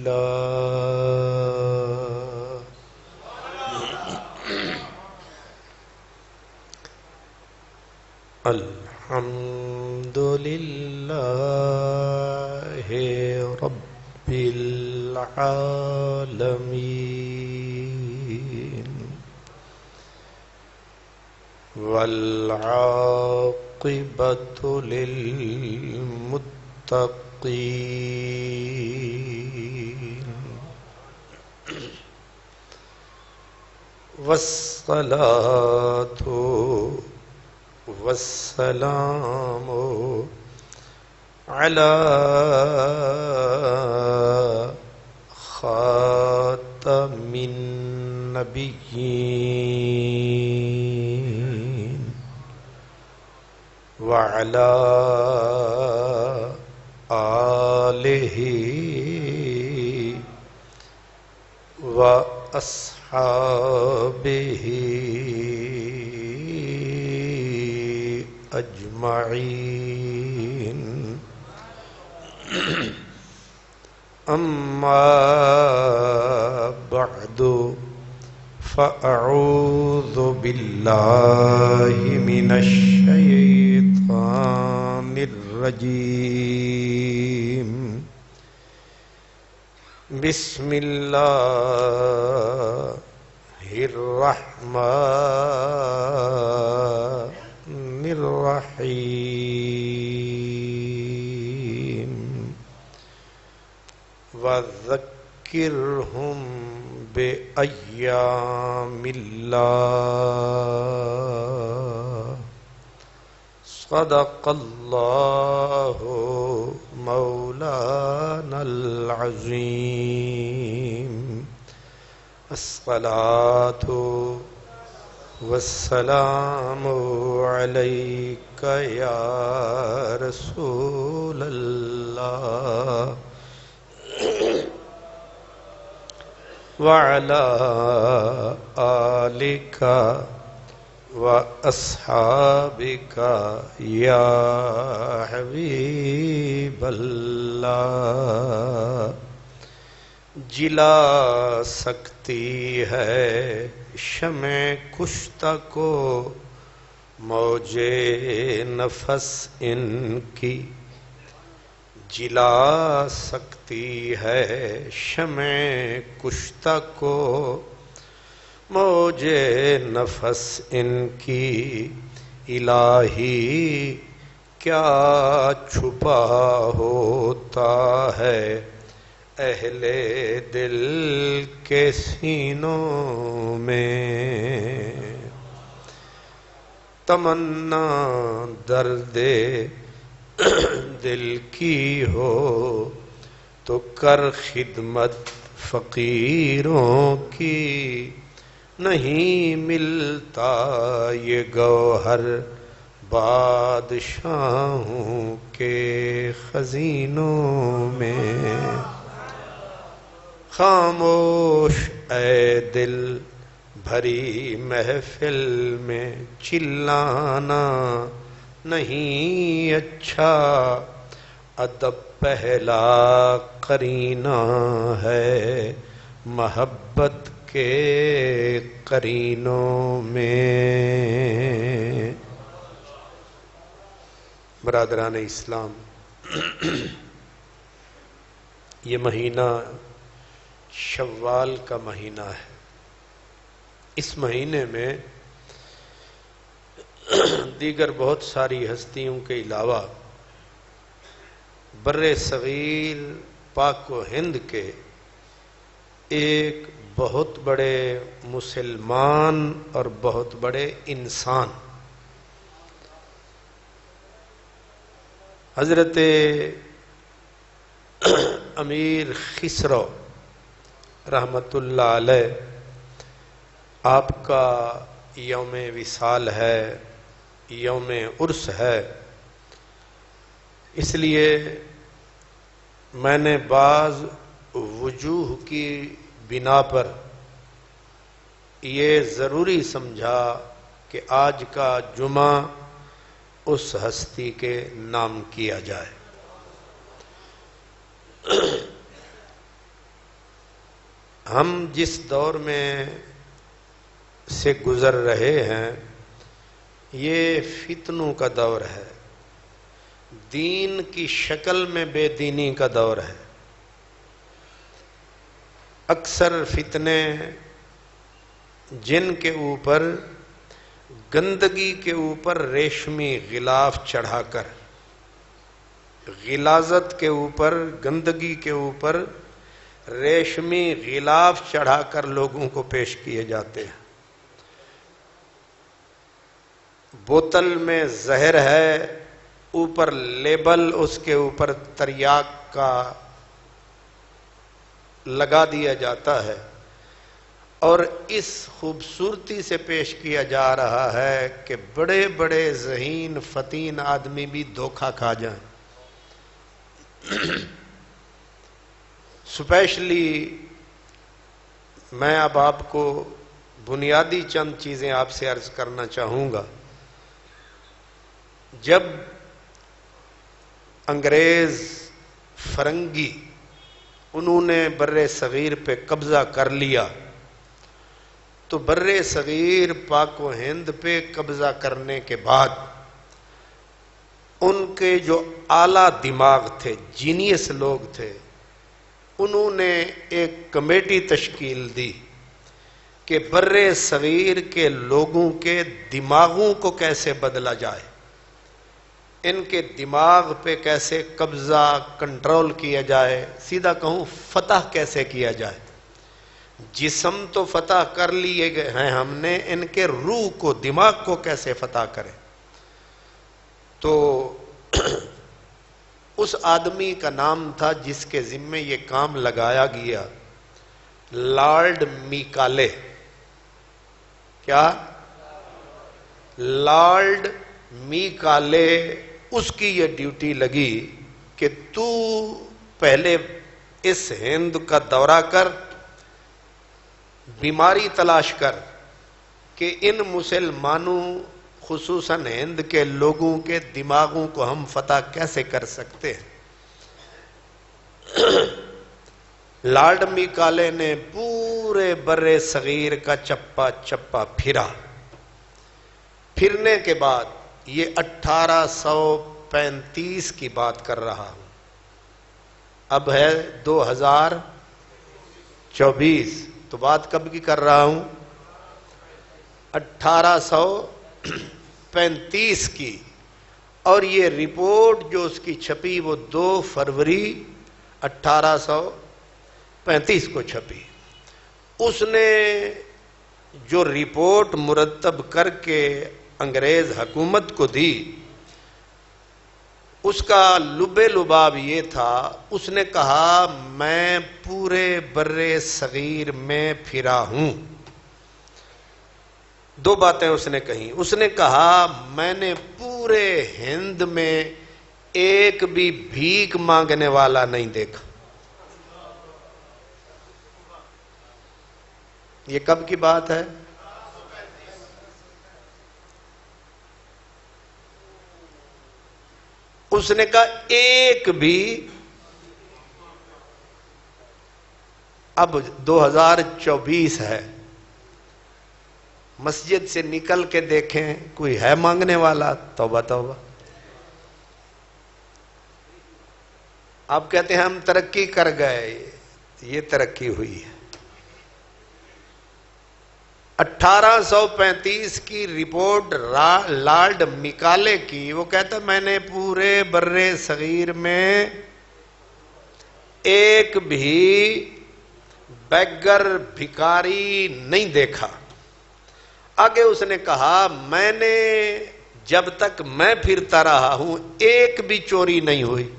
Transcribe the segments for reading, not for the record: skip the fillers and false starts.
لله الحمد لله رب العالمين والعاقبة للمتقين والصلاة والسلام على خاتم النبيين وعلى آله وأصحابه أجمعين أما بعد فأعوذ بالله من الشيطان الرجيم بسم الله الرحمن الرحيم وذكرهم بأيام الله صدق الله مولانا العظيم الصلاة والسلام عليك يا رسول الله وعلى آلك وأصحابك يا حبيب الله جلا سکتی ہے شمع کشتہ کو موج نفس ان کی جلا سکتی ہے شمع کشتہ کو موج نفس ان کی الہی کیا چھپا ہوتا ہے اہل دل کے سینوں میں تمنا درد دل کی ہو تو کر خدمت فقیروں کی نہیں ملتا یہ گوہر بادشاہوں کے خزینوں میں خاموش اے دل بھری محفل میں چلانا نہیں اچھا ادب پہلا قرینہ ہے محبت کے قرینوں میں برادران اسلام یہ مہینہ شوال کا مہینہ ہے اس مہینے میں دیگر بہت ساری ہستیوں کے علاوہ بر صغیر پاک و ہند کے ایک بہت بڑے مسلمان اور بہت بڑے انسان حضرت امیر خسرو رحمت اللہ علیہ آپ کا یوم وصال ہے، یوم عرس ہے، اس لیے میں نے بعض وجوہ کی بنا پر یہ ضروری سمجھا کہ آج کا جمعہ اس ہستی کے نام کیا جائے۔ ہم جس دور میں سے گزر رہے ہیں یہ فتنوں کا دور ہے، دین کی شکل میں بے دینی کا دور ہے۔ اکثر فتنے جن کے اوپر گندگی کے اوپر ریشمی غلاف چڑھا کر، غلاظت کے اوپر گندگی کے اوپر ریشمی غلاف چڑھا کر لوگوں کو پیش کیے جاتے ہیں۔ بوتل میں زہر ہے، اوپر لیبل اس کے اوپر تریاک کا لگا دیا جاتا ہے، اور اس خوبصورتی سے پیش کیا جا رہا ہے کہ بڑے بڑے ذہین فتین آدمی بھی دھوکہ کھا جائیں۔ اسپیشلی میں اب آپ کو بنیادی چند چیزیں آپ سے عرض کرنا چاہوں گا۔ جب انگریز فرنگی انہوں نے بر صغیر پہ قبضہ کر لیا تو بر صغیر پاک و ہند پہ قبضہ کرنے کے بعد ان کے جو اعلیٰ دماغ تھے، جینیس لوگ تھے، انہوں نے ایک کمیٹی تشکیل دی کہ بر صغیر کے لوگوں کے دماغوں کو کیسے بدلا جائے، ان کے دماغ پہ کیسے قبضہ کنٹرول کیا جائے، سیدھا کہوں فتح کیسے کیا جائے۔ جسم تو فتح کر لیے گئے ہیں ہم نے، ان کے روح کو، دماغ کو کیسے فتح کریں۔ تو اس آدمی کا نام تھا جس کے ذمے یہ کام لگایا گیا، لارڈ میکالے۔ کیا؟ لارڈ میکالے، اس کی یہ ڈیوٹی لگی کہ تو پہلے اس ہند کا دورہ کر، بیماری تلاش کر کہ ان مسلمانوں خصوصاً ہند کے لوگوں کے دماغوں کو ہم فتح کیسے کر سکتے ہیں۔ لارڈ میکالے نے پورے بر صغیر کا چپا چپا پھرا۔ پھرنے کے بعد یہ 1835 کی بات کر رہا ہوں، اب ہے 2024، تو بات کب کی کر رہا ہوں؟ 1835 کی۔ اور یہ رپورٹ جو اس کی چھپی وہ 2 فروری 1835 کو چھپی۔ اس نے جو رپورٹ مرتب کر کے انگریز حکومت کو دی، اس کا لب لباب یہ تھا، اس نے کہا میں پورے بر صغیر میں پھرا ہوں۔ 2 باتیں اس نے کہیں۔ اس نے کہا میں نے پورے ہند میں ایک بھی بھیک مانگنے والا نہیں دیکھا۔ یہ کب کی بات ہے؟ اس نے کہا ایک بھی۔ اب 2024 ہے، مسجد سے نکل کے دیکھیں کوئی ہے مانگنے والا؟ توبہ توبہ۔ آپ کہتے ہیں ہم ترقی کر گئے، یہ ترقی ہوئی ہے۔ 1835 کی رپورٹ لارڈ میکالے کی، وہ کہتا میں نے پورے بر صغیر میں ایک بھی بیگر بھکاری نہیں دیکھا۔ آگے اس نے کہا میں نے جب تک میں پھرتا رہا ہوں ایک بھی چوری نہیں ہوئی۔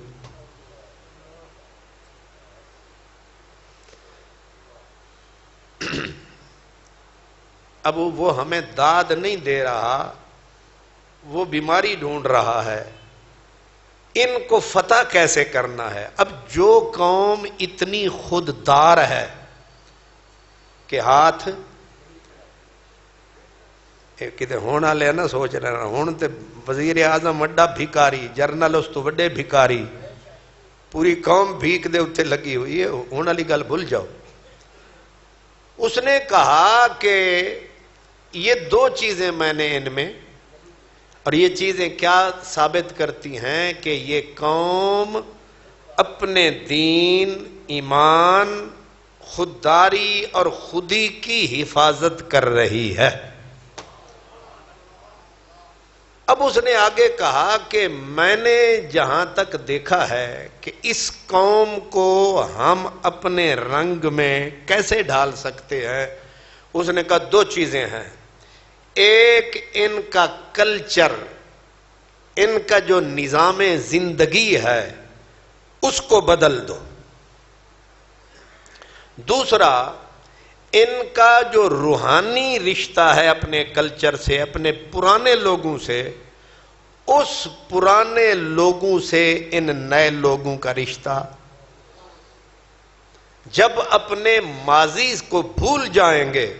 اب وہ ہمیں داد نہیں دے رہا، وہ بیماری ڈھونڈ رہا ہے، ان کو فتح کیسے کرنا ہے۔ اب جو قوم اتنی خوددار ہے کہ ہاتھ کتے ہونا لے نہ سوچ رہا ہوں تے وزیر اعظم وڈا بھکاری، جرنل اس تو وڈے بھکاری، پوری قوم بھیک دے اتنے لگی ہوئی ہے، ہونے والی گل بھول جاؤ۔ اس نے کہا کہ یہ دو چیزیں میں نے ان میں، اور یہ چیزیں کیا ثابت کرتی ہیں کہ یہ قوم اپنے دین، ایمان، خودداری اور خودی کی حفاظت کر رہی ہے۔ اب اس نے آگے کہا کہ میں نے جہاں تک دیکھا ہے کہ اس قوم کو ہم اپنے رنگ میں کیسے ڈھال سکتے ہیں، اس نے کہا دو چیزیں ہیں۔ ایک ان کا کلچر، ان کا جو نظام زندگی ہے اس کو بدل دو۔ دوسرا، ان کا جو روحانی رشتہ ہے اپنے کلچر سے، اپنے پرانے لوگوں سے، اس پرانے لوگوں سے ان نئے لوگوں کا رشتہ، جب اپنے ماضی کو بھول جائیں گے،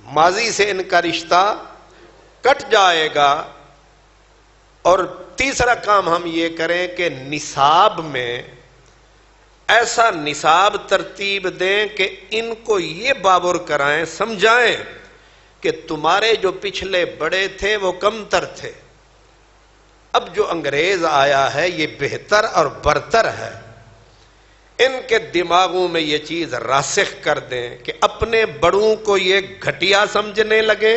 ماضی سے ان کا رشتہ کٹ جائے گا۔ اور تیسرا کام ہم یہ کریں کہ نصاب میں ایسا نصاب ترتیب دیں کہ ان کو یہ بابر کرائیں، سمجھائیں کہ تمہارے جو پچھلے بڑے تھے وہ کمتر تھے، اب جو انگریز آیا ہے یہ بہتر اور برتر ہے۔ ان کے دماغوں میں یہ چیز راسخ کر دیں کہ اپنے بڑوں کو یہ گھٹیا سمجھنے لگے۔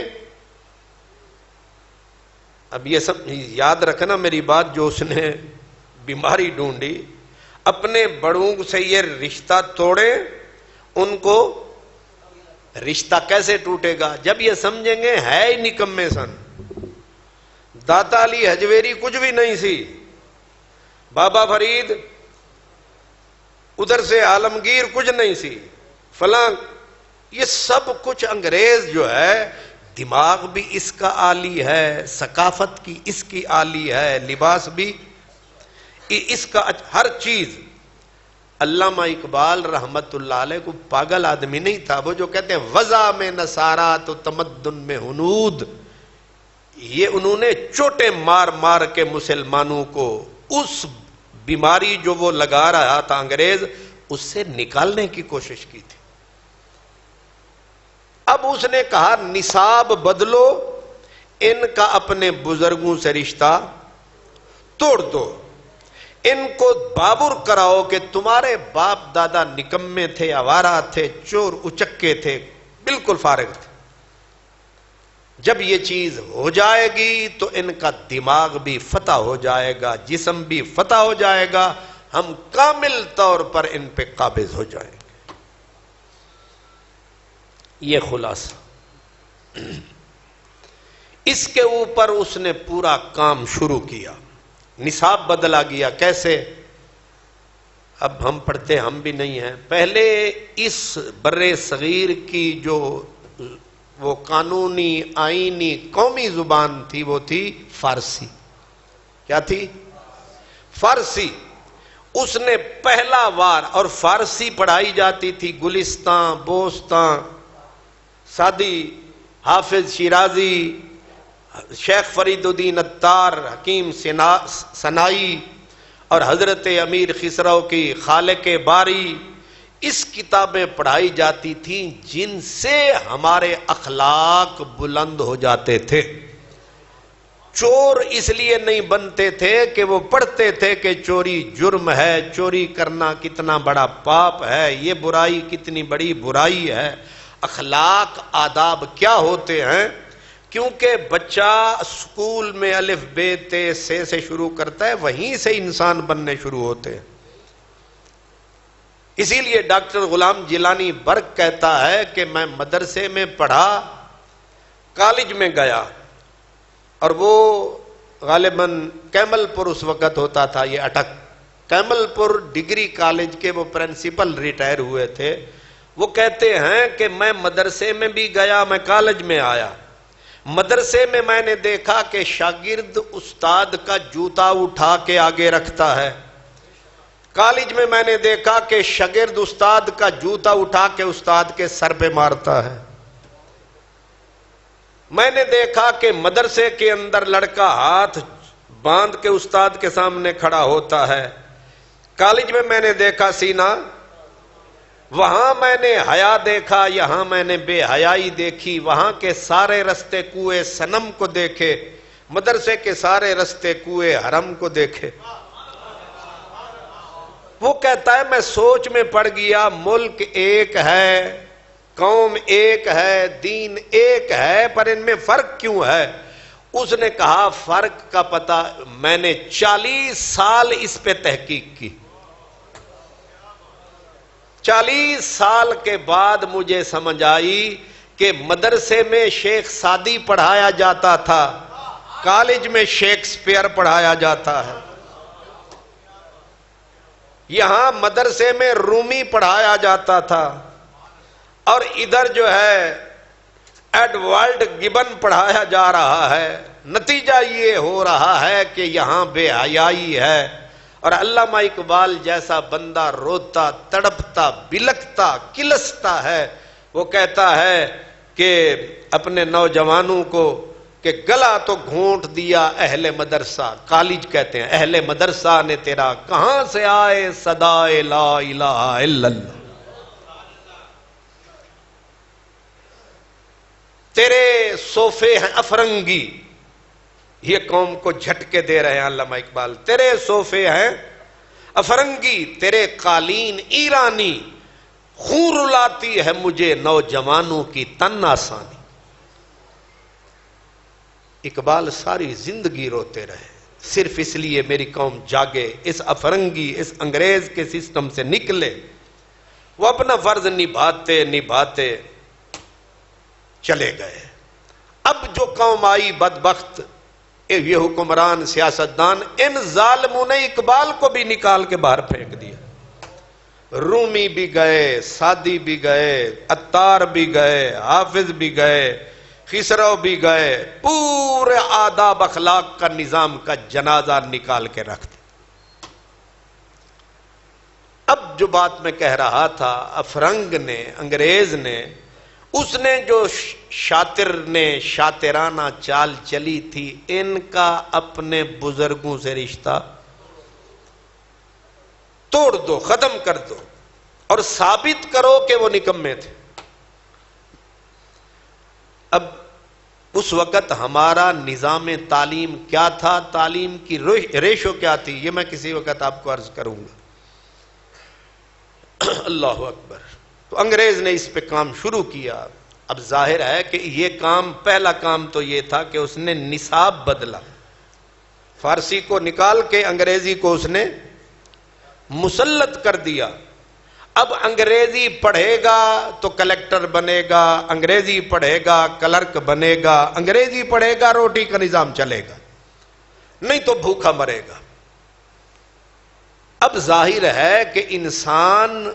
اب یہ سب یاد رکھنا میری بات، جو اس نے بیماری ڈھونڈی، اپنے بڑوں سے یہ رشتہ توڑے، ان کو رشتہ کیسے ٹوٹے گا؟ جب یہ سمجھیں گے ہے ہی نکمے سن، داتا علی حجویری کچھ بھی نہیں سی، بابا فرید ادھر سے عالمگیر کچھ نہیں سی، فلاں، یہ سب کچھ انگریز جو ہے، دماغ بھی اس کا عالی ہے، ثقافت کی اس کی عالی ہے، لباس بھی اس کا، ہر چیز۔ علامہ اقبال رحمت اللہ علیہ کو پاگل آدمی نہیں تھا، وہ جو کہتے ہیں وضع میں نصارہ تو تمدن میں ہنود، یہ انہوں نے چوٹے مار مار کے مسلمانوں کو اس بیماری جو وہ لگا رہا تھا انگریز، اس سے نکالنے کی کوشش کی تھی۔ اب اس نے کہا نصاب بدلو، ان کا اپنے بزرگوں سے رشتہ توڑ دو، ان کو بابر کراؤ کہ تمہارے باپ دادا نکمے تھے، آوارہ تھے، چور اچکے تھے، بالکل فارغ تھے۔ جب یہ چیز ہو جائے گی تو ان کا دماغ بھی فتح ہو جائے گا، جسم بھی فتح ہو جائے گا، ہم کامل طور پر ان پہ قابض ہو جائیں گے۔ یہ خلاصہ، اس کے اوپر اس نے پورا کام شروع کیا۔ نصاب بدلا گیا، کیسے؟ اب ہم پڑھتے ہم بھی نہیں ہیں۔ پہلے اس بر صغیر کی جو وہ قانونی آئینی قومی زبان تھی وہ تھی فارسی۔ کیا تھی؟ فارسی۔ اس نے پہلا وار، اور فارسی پڑھائی جاتی تھی گلستان، بوستان، سعدی، حافظ شیرازی، شیخ فرید الدین عطار، حکیم سنائی، اور حضرت امیر خسرو کی خالق باری، اس کتابیں پڑھائی جاتی تھیں جن سے ہمارے اخلاق بلند ہو جاتے تھے۔ چور اس لیے نہیں بنتے تھے کہ وہ پڑھتے تھے کہ چوری جرم ہے، چوری کرنا کتنا بڑا پاپ ہے، یہ برائی کتنی بڑی برائی ہے، اخلاق آداب کیا ہوتے ہیں۔ کیونکہ بچہ اسکول میں الف بے تے سے شروع کرتا ہے، وہیں سے انسان بننے شروع ہوتے ہیں۔ اسی لیے ڈاکٹر غلام جیلانی برق کہتا ہے کہ میں مدرسے میں پڑھا، کالج میں گیا، اور وہ غالباً کیمل پور اس وقت ہوتا تھا، یہ اٹک کیمل پور ڈگری کالج کے وہ پرنسپل ریٹائر ہوئے تھے۔ وہ کہتے ہیں کہ میں مدرسے میں بھی گیا، میں کالج میں آیا، مدرسے میں میں نے دیکھا کہ شاگرد استاد کا جوتا اٹھا کے آگے رکھتا ہے، کالج میں میں نے دیکھا کہ شاگرد استاد کا جوتا اٹھا کے استاد کے سر پہ مارتا ہے، میں نے دیکھا کہ مدرسے کے اندر لڑکا ہاتھ باندھ کے استاد کے سامنے کھڑا ہوتا ہے، کالج میں میں نے دیکھا سینہ، وہاں میں نے حیا دیکھا، یہاں میں نے بے حیائی دیکھی، وہاں کے سارے رستے کوئے صنم کو دیکھے، مدرسے کے سارے رستے کوئے حرم کو دیکھے۔ وہ کہتا ہے میں سوچ میں پڑ گیا، ملک ایک ہے، قوم ایک ہے، دین ایک ہے، پر ان میں فرق کیوں ہے؟ اس نے کہا فرق کا پتہ میں نے 40 سال اس پہ تحقیق کی، 40 سال کے بعد مجھے سمجھ آئی کہ مدرسے میں شیخ سعدی پڑھایا جاتا تھا، کالج میں شیکسپیئر پڑھایا جاتا ہے، یہاں مدرسے میں رومی پڑھایا جاتا تھا، اور ادھر جو ہے ایڈورڈ گبن پڑھایا جا رہا ہے۔ نتیجہ یہ ہو رہا ہے کہ یہاں بے حیائی ہے، اور علامہ اقبال جیسا بندہ روتا، تڑپتا، بلکتا، کلستا ہے، وہ کہتا ہے کہ اپنے نوجوانوں کو کہ گلا تو گھونٹ دیا اہل مدرسہ، کالج کہتے ہیں، اہل مدرسہ نے تیرا، کہاں سے آئے صدائے لا الہ الا اللہ، تیرے صوفے ہیں افرنگی، یہ قوم کو جھٹکے دے رہے ہیں علامہ اقبال، تیرے صوفے ہیں افرنگی، تیرے قالین ایرانی، خون رلاتی ہے مجھے نوجوانوں کی تن آسانی۔ اقبال ساری زندگی روتے رہے، صرف اس لیے میری قوم جاگے، اس افرنگی، اس انگریز کے سسٹم سے نکلے۔ وہ اپنا فرض نبھاتے نبھاتے چلے گئے۔ اب جو قوم آئی بدبخت، یہ حکمران سیاستدان، ان ظالموں نے اقبال کو بھی نکال کے باہر پھینک دیا۔ رومی بھی گئے، سعدی بھی گئے، عطار بھی گئے، حافظ بھی گئے، خسرو بھی گئے، پورے آداب اخلاق کا نظام کا جنازہ نکال کے رکھ دیا۔ اب جو بات میں کہہ رہا تھا، افرنگ نے، انگریز نے، اس نے جو شاطر نے شاطرانہ چال چلی تھی، ان کا اپنے بزرگوں سے رشتہ توڑ دو، ختم کر دو، اور ثابت کرو کہ وہ نکمے تھے۔ اب اس وقت ہمارا نظام تعلیم کیا تھا، تعلیم کی ریشو کیا تھی، یہ میں کسی وقت آپ کو عرض کروں گا۔ اللہ اکبر۔ تو انگریز نے اس پہ کام شروع کیا۔ اب ظاہر ہے کہ یہ کام، پہلا کام تو یہ تھا کہ اس نے نصاب بدلا، فارسی کو نکال کے انگریزی کو اس نے مسلط کر دیا۔ اب انگریزی پڑھے گا تو کلیکٹر بنے گا، انگریزی پڑھے گا کلرک بنے گا، انگریزی پڑھے گا روٹی کا نظام چلے گا، نہیں تو بھوکا مرے گا۔ اب ظاہر ہے کہ انسان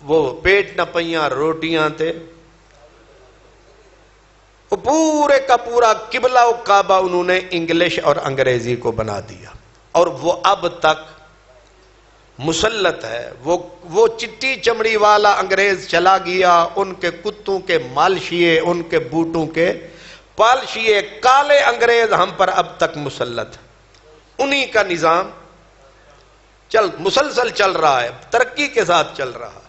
وہ پیٹ نہ پئیاں روٹیاں تھے، وہ پورے کا پورا قبلہ و کعبہ انہوں نے انگلش اور انگریزی کو بنا دیا، اور وہ اب تک مسلط ہے۔ وہ چٹی چمڑی والا انگریز چلا گیا، ان کے کتوں کے مالشیے، ان کے بوٹوں کے پالشیے، کالے انگریز ہم پر اب تک مسلط ہے۔ انہی کا نظام مسلسل چل رہا ہے، ترقی کے ساتھ چل رہا ہے۔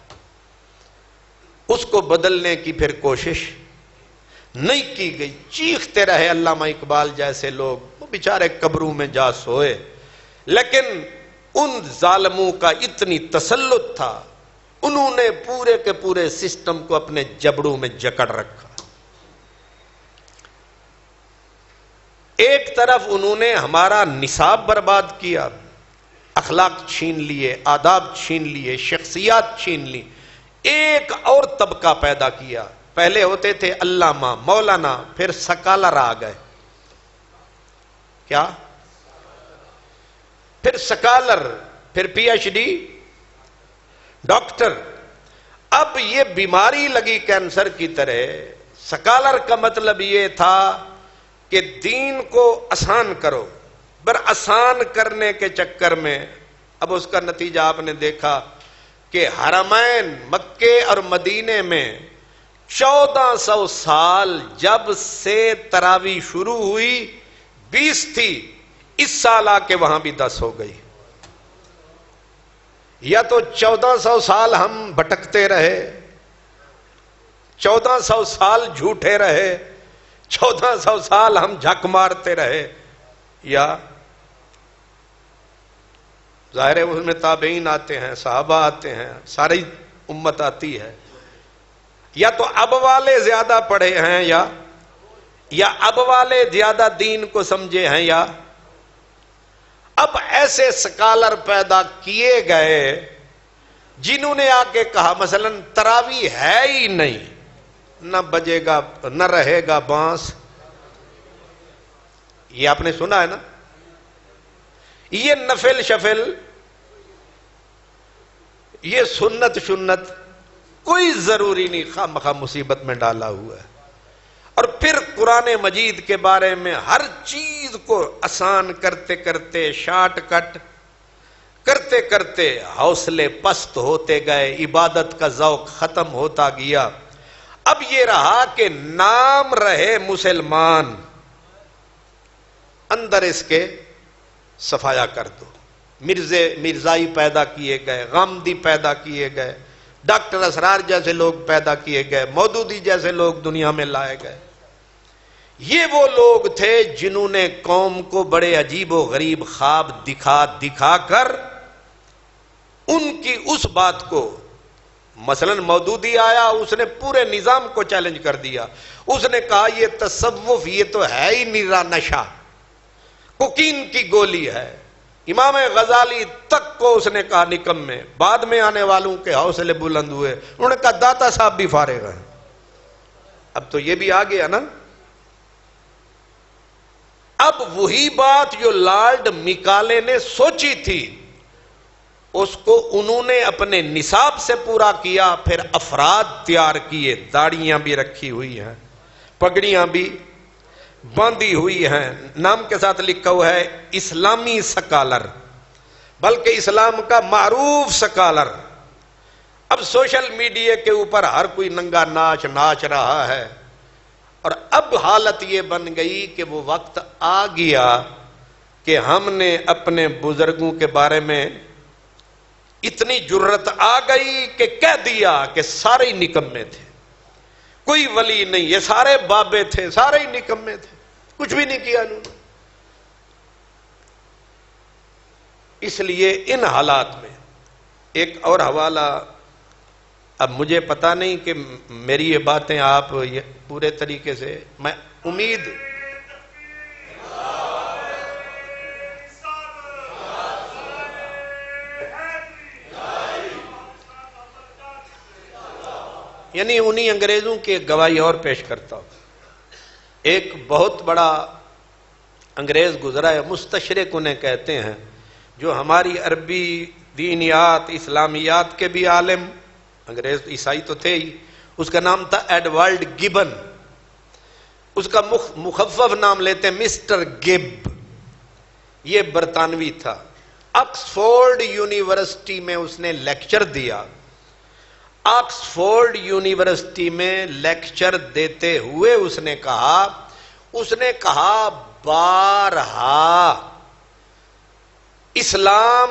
اس کو بدلنے کی پھر کوشش نہیں کی گئی، چیختے رہے علامہ اقبال جیسے لوگ، وہ بیچارے قبروں میں جا سوئے، لیکن ان ظالموں کا اتنی تسلط تھا، انہوں نے پورے کے پورے سسٹم کو اپنے جبڑوں میں جکڑ رکھا۔ ایک طرف انہوں نے ہمارا نصاب برباد کیا، اخلاق چھین لیے، آداب چھین لیے، شخصیات چھین لی۔ ایک اور طبقہ پیدا کیا، پہلے ہوتے تھے علامہ، مولانا، پھر سکالر آ گئے، کیا؟ پھر سکالر، پھر پی ایچ ڈی، ڈاکٹر۔ اب یہ بیماری لگی کینسر کی طرح۔ سکالر کا مطلب یہ تھا کہ دین کو آسان کرو، پر آسان کرنے کے چکر میں اب اس کا نتیجہ آپ نے دیکھا کہ حرمین مکے اور مدینے میں 1400 سال جب سے تراویح شروع ہوئی 20 تھی، اس سال آ کے وہاں بھی 10 ہو گئی۔ یا تو 1400 سال ہم بھٹکتے رہے، 1400 سال جھوٹے رہے، 1400 سال ہم جھک مارتے رہے، یا ظاہر ہے اس میں تابعین آتے ہیں، صحابہ آتے ہیں، ساری امت آتی ہے، یا تو اب والے زیادہ پڑھے ہیں، یا اب والے زیادہ دین کو سمجھے ہیں، یا اب ایسے سکالر پیدا کیے گئے جنہوں نے آ کے کہا مثلا تراویح ہے ہی نہیں، نہ بجے گا نہ رہے گا بانس، یہ آپ نے سنا ہے نا، یہ نفل شفل، یہ سنت شنت کوئی ضروری نہیں، خواہ مخواہ مصیبت میں ڈالا ہوا ہے۔ اور پھر قرآن مجید کے بارے میں ہر چیز کو آسان کرتے کرتے، شارٹ کٹ کرتے کرتے حوصلے پست ہوتے گئے، عبادت کا ذوق ختم ہوتا گیا۔ اب یہ رہا کہ نام رہے مسلمان، اندر اس کے صفایا کر دو۔ مرزائی پیدا کیے گئے، غامدی پیدا کیے گئے، ڈاکٹر اسرار جیسے لوگ پیدا کیے گئے، مودودی جیسے لوگ دنیا میں لائے گئے۔ یہ وہ لوگ تھے جنہوں نے قوم کو بڑے عجیب و غریب خواب دکھا دکھا کر ان کی اس بات کو، مثلا مودودی آیا، اس نے پورے نظام کو چیلنج کر دیا، اس نے کہا یہ تصوف یہ تو ہے ہی نیرا نشہ، کوکین کی گولی ہے۔ امام غزالی تک کو اس نے کہا نکمے، بعد میں آنے والوں کے حوصلے بلند ہوئے، انہوں نے کہا داتا صاحب بھی فارغ ہیں۔ اب تو یہ بھی آ گیا نا۔ اب وہی بات جو لارڈ میکالے نے سوچی تھی، اس کو انہوں نے اپنے نصاب سے پورا کیا، پھر افراد تیار کیے، داڑیاں بھی رکھی ہوئی ہیں، پگڑیاں بھی باندھی ہوئی ہیں، نام کے ساتھ لکھا ہوا ہے اسلامی سکالر، بلکہ اسلام کا معروف سکالر۔ اب سوشل میڈیا کے اوپر ہر کوئی ننگا ناچ ناچ رہا ہے، اور اب حالت یہ بن گئی کہ وہ وقت آ گیا کہ ہم نے اپنے بزرگوں کے بارے میں اتنی جرت آ گئی کہ کہہ دیا کہ سارے ہی نکمے تھے، کوئی ولی نہیں، یہ سارے بابے تھے، سارے ہی نکمے تھے، کچھ بھی نہیں کیا انہوں نے۔ اس لیے ان حالات میں ایک اور حوالہ، اب مجھے پتا نہیں کہ میری یہ باتیں آپ یہ پورے طریقے سے، میں امید یعنی انہی انگریزوں کی گواہی اور پیش کرتا ہوں۔ ایک بہت بڑا انگریز گزرا ہے، مستشرق انہیں کہتے ہیں، جو ہماری عربی دینیات اسلامیات کے بھی عالم، انگریز عیسائی تو تھے ہی، اس کا نام تھا ایڈورڈ گبن، اس کا مخفف نام لیتے ہیں مسٹر گب، یہ برطانوی تھا۔ آکسفورڈ یونیورسٹی میں اس نے لیکچر دیا، آکسفورڈ یونیورسٹی میں لیکچر دیتے ہوئے اس نے کہا بارہا اسلام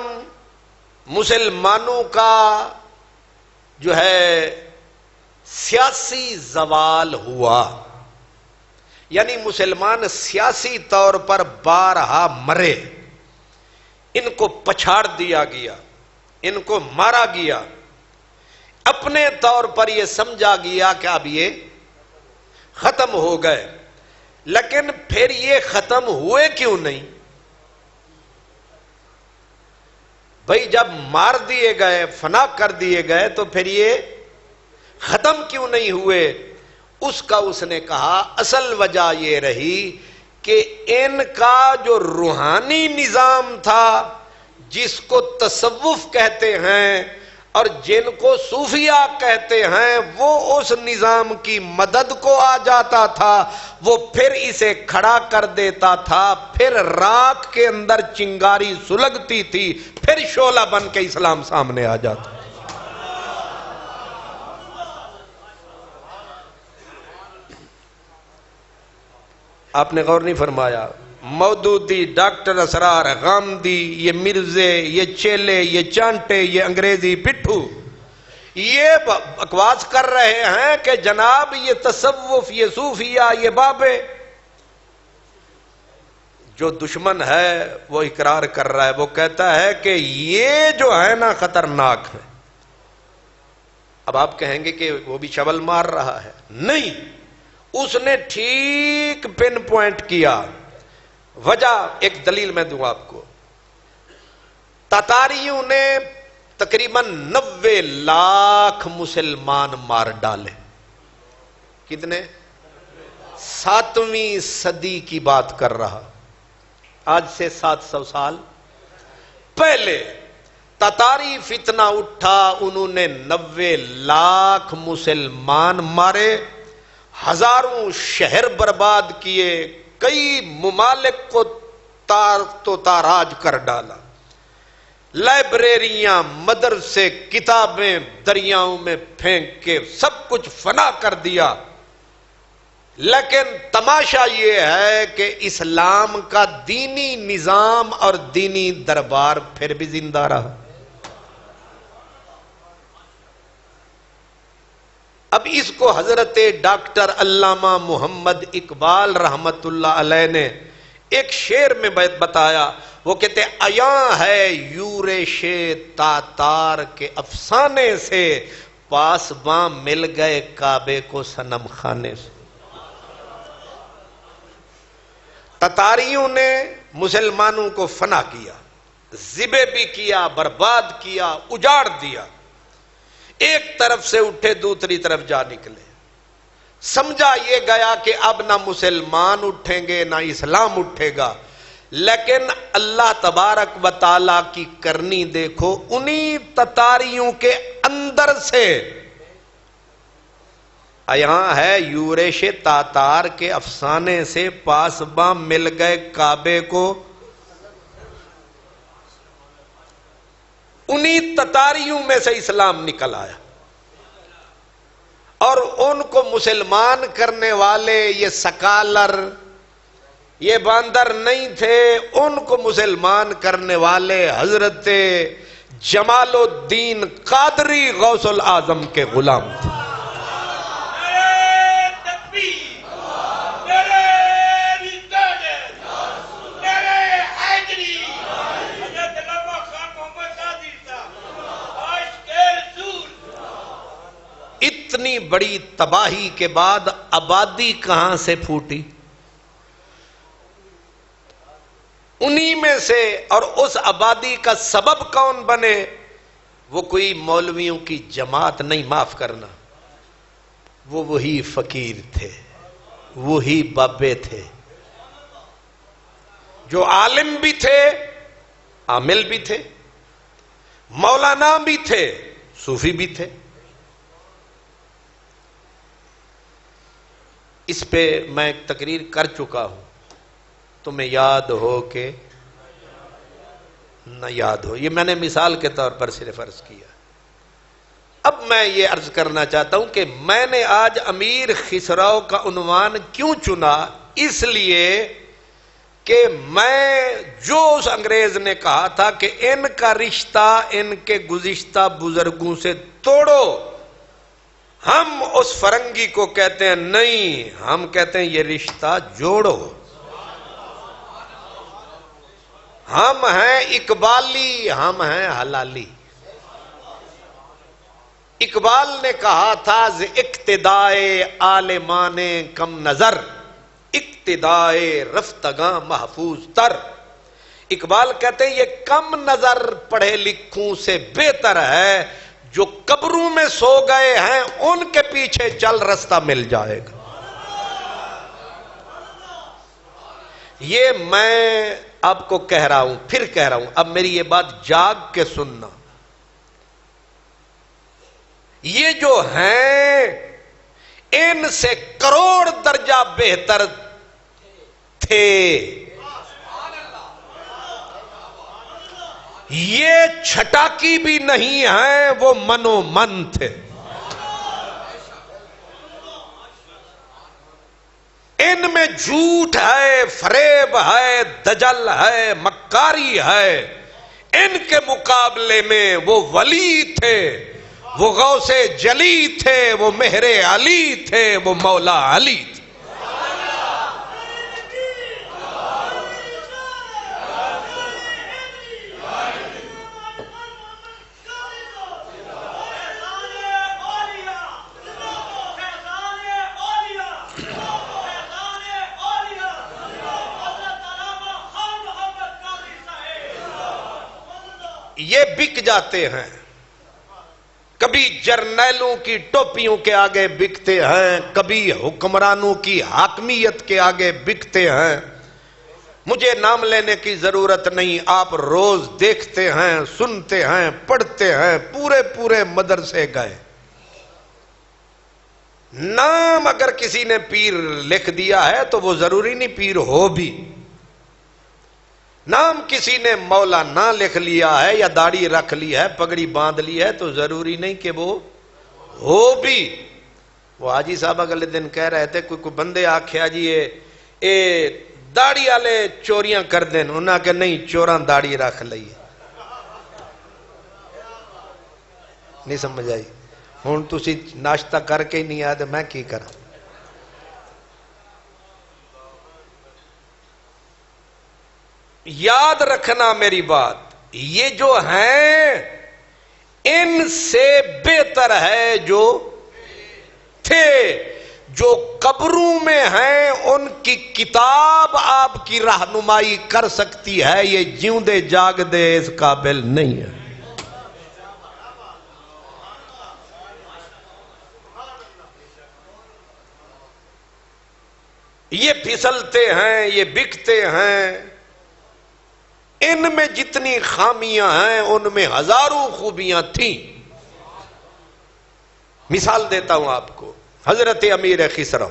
مسلمانوں کا جو ہے سیاسی زوال ہوا، یعنی مسلمان سیاسی طور پر بارہا مرے، ان کو پچھاڑ دیا گیا، ان کو مارا گیا، اپنے طور پر یہ سمجھا گیا کہ اب یہ ختم ہو گئے، لیکن پھر یہ ختم ہوئے کیوں نہیں؟ بھئی جب مار دیے گئے، فنا کر دیے گئے، تو پھر یہ ختم کیوں نہیں ہوئے؟ اس کا اس نے کہا اصل وجہ یہ رہی کہ ان کا جو روحانی نظام تھا، جس کو تصوف کہتے ہیں اور جن کو صوفیہ کہتے ہیں، وہ اس نظام کی مدد کو آ جاتا تھا، وہ پھر اسے کھڑا کر دیتا تھا، پھر راکھ کے اندر چنگاری سلگتی تھی، پھر شعلہ بن کے اسلام سامنے آ جاتا۔ آپ نے غور نہیں فرمایا، مودودی، ڈاکٹر اسرار غامدی، یہ مرزے، یہ چیلے، یہ چانٹے، یہ انگریزی پٹھو، یہ بکواس کر رہے ہیں کہ جناب یہ تصوف، یہ صوفیہ، یہ بابے. جو دشمن ہے وہ اقرار کر رہا ہے، وہ کہتا ہے کہ یہ جو ہے نا خطرناک ہے. اب آپ کہیں گے کہ وہ بھی شبل مار رہا ہے. نہیں، اس نے ٹھیک پن پوائنٹ کیا. وجہ ایک دلیل میں دوں آپ کو. تاتاریوں نے تقریباً 90 لاکھ مسلمان مار ڈالے. کتنے؟ 7ویں صدی کی بات کر رہا، آج سے 700 سال پہلے تاتاری فتنہ اٹھا. انہوں نے 90 لاکھ مسلمان مارے، ہزاروں شہر برباد کیے، کئی ممالک کو تاراج کر ڈالا، لائبریریاں، مدرسے، کتابیں دریاؤں میں پھینک کے سب کچھ فنا کر دیا. لیکن تماشا یہ ہے کہ اسلام کا دینی نظام اور دینی دربار پھر بھی زندہ رہا. اب اس کو حضرت ڈاکٹر علامہ محمد اقبال رحمت اللہ علیہ نے ایک شعر میں بتایا. وہ کہتے ہیں عیاں ہے یورش تاتار کے افسانے سے، پاسباں مل گئے کعبے کو صنم خانے سے. تاتاریوں نے مسلمانوں کو فنا کیا، ذبح بھی کیا، برباد کیا، اجاڑ دیا. ایک طرف سے اٹھے دوسری طرف جا نکلے. سمجھا یہ گیا کہ اب نہ مسلمان اٹھیں گے نہ اسلام اٹھے گا. لیکن اللہ تبارک و تعالی کی کرنی دیکھو، انہی تتاریوں کے اندر سے یہاں ہے یورش تاتار کے افسانے سے، پاسباں مل گئے کعبے کو. انہی تتاریوں میں سے اسلام نکل آیا، اور ان کو مسلمان کرنے والے یہ سکالر، یہ باندر نہیں تھے. ان کو مسلمان کرنے والے حضرت جمال الدین قادری غوث الاعظم کے غلام تھے. اتنی بڑی تباہی کے بعد آبادی کہاں سے پھوٹی؟ انہی میں سے. اور اس آبادی کا سبب کون بنے؟ وہ کوئی مولویوں کی جماعت نہیں، معاف کرنا، وہ وہی فقیر تھے، وہی بابے تھے جو عالم بھی تھے، عامل بھی تھے، مولانا بھی تھے، صوفی بھی تھے. اس پہ میں ایک تقریر کر چکا ہوں، تمہیں یاد ہو کہ نہ یاد ہو، یہ میں نے مثال کے طور پر صرف عرض کیا. اب میں یہ عرض کرنا چاہتا ہوں کہ میں نے آج امیر خسرو کا عنوان کیوں چنا؟ اس لیے کہ میں جو اس انگریز نے کہا تھا کہ ان کا رشتہ ان کے گزشتہ بزرگوں سے توڑو، ہم اس فرنگی کو کہتے ہیں نہیں، ہم کہتے ہیں یہ رشتہ جوڑو. ہم ہیں اقبالی، ہم ہیں حلالی. اقبال نے کہا تھا اقتدائے عالمان کم نظر، اقتدائے رفتگاں محفوظ تر. اقبال کہتے ہیں یہ کم نظر پڑھے لکھوں سے بہتر ہے، جو قبروں میں سو گئے ہیں ان کے پیچھے چل رستہ مل جائے گا. یہ میں آپ کو کہہ رہا ہوں، پھر کہہ رہا ہوں، اب میری یہ بات جاگ کے سننا. یہ جو ہیں ان سے کروڑ درجہ بہتر تھے. یہ چھٹاکی بھی نہیں ہیں، وہ منو من تھے. ان میں جھوٹ ہے، فریب ہے، دجل ہے، مکاری ہے۔ ان کے مقابلے میں وہ ولی تھے، وہ غوث جلی تھے، وہ مہر علی تھے، وہ مولا علی تھے۔ یہ بک جاتے ہیں، کبھی جرنیلوں کی ٹوپیوں کے آگے بکتے ہیں، کبھی حکمرانوں کی حاکمیت کے آگے بکتے ہیں۔ مجھے نام لینے کی ضرورت نہیں، آپ روز دیکھتے ہیں، سنتے ہیں، پڑھتے ہیں، پورے مدرسے گئے۔ نام اگر کسی نے پیر لکھ دیا ہے تو وہ ضروری نہیں پیر ہو بھی۔ نام کسی نے مولا نہ لکھ لیا ہے یا داڑھی رکھ لی ہے، پگڑی باندھ لی ہے تو ضروری نہیں کہ وہ ہو بھی۔ وہ حاجی صاحب اگلے دن کہہ رہے تھے کوئی بندے آکھیا جی اے داڑھی والے چوریاں کر دیں، انہوں نے کہا نہیں چوراں داڑھی رکھ لئی۔ نہیں سمجھ آئی؟ ہن تسی ناشتہ کر کے ہی نہیں آئے تو میں کی کراں؟ یاد رکھنا میری بات، یہ جو ہیں ان سے بہتر ہے جو تھے، جو قبروں میں ہیں ان کی کتاب آپ کی رہنمائی کر سکتی ہے، یہ جیوندے جاگ دے اس قابل نہیں ہے۔ یہ پھسلتے ہیں، یہ بکتے ہیں، ان میں جتنی خامیاں ہیں ان میں ہزاروں خوبیاں تھیں۔ مثال دیتا ہوں آپ کو، حضرت امیر خسرو،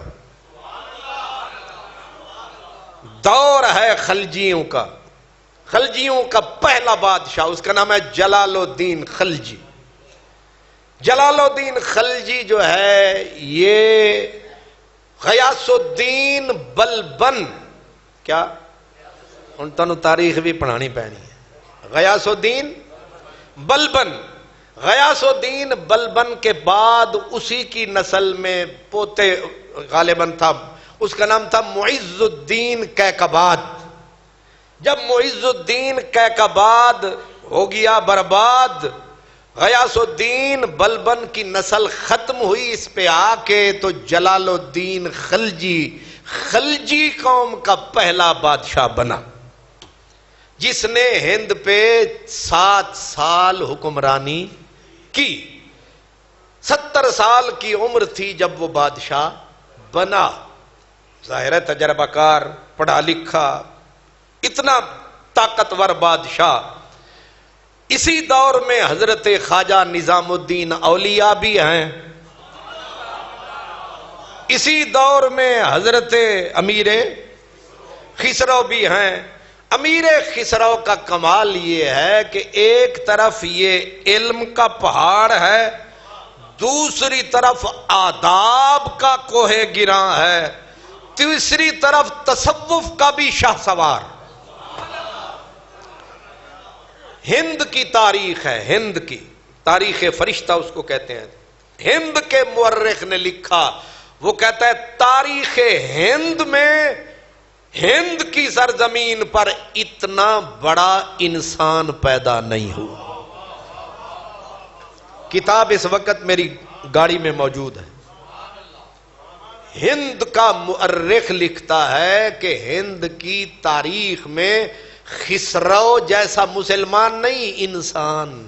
دور ہے خلجیوں کا، خلجیوں کا پہلا بادشاہ، اس کا نام ہے جلال الدین خلجی۔ جلال الدین خلجی جو ہے یہ غیاث الدین بلبن، کیا ان تنو تاریخ بھی پڑھانی پہنی ہے، غیاث الدین بلبن، غیاث الدین بلبن کے بعد اسی کی نسل میں پوتے غالباً تھا، اس کا نام تھا معز الدین کیقباد۔ جب معز الدین کیقباد ہو گیا برباد، غیاث الدین بلبن کی نسل ختم ہوئی، اس پہ آ کے تو جلال الدین خلجی، خلجی قوم کا پہلا بادشاہ بنا، جس نے ہند پہ 7 سال حکمرانی کی۔ 70 سال کی عمر تھی جب وہ بادشاہ بنا۔ ظاہر ہے تجربہ کار، پڑھا لکھا، اتنا طاقتور بادشاہ۔ اسی دور میں حضرت خواجہ نظام الدین اولیاء بھی ہیں، اسی دور میں حضرت امیر خسرو بھی ہیں۔ امیر خسرو کا کمال یہ ہے کہ ایک طرف یہ علم کا پہاڑ ہے، دوسری طرف آداب کا کوہ گراں ہے، تیسری طرف تصوف کا بھی شاہ سوار۔ ہند کی تاریخ ہے، ہند کی تاریخ فرشتہ اس کو کہتے ہیں۔ ہند کے مورخ نے لکھا، وہ کہتا ہے تاریخ ہند میں ہند کی سرزمین پر اتنا بڑا انسان پیدا نہیں ہوا۔ کتاب اس وقت میری گاڑی میں موجود ہے۔ ہند کا مورخ لکھتا ہے کہ ہند کی تاریخ میں خسرو جیسا مسلمان نہیں، انسان۔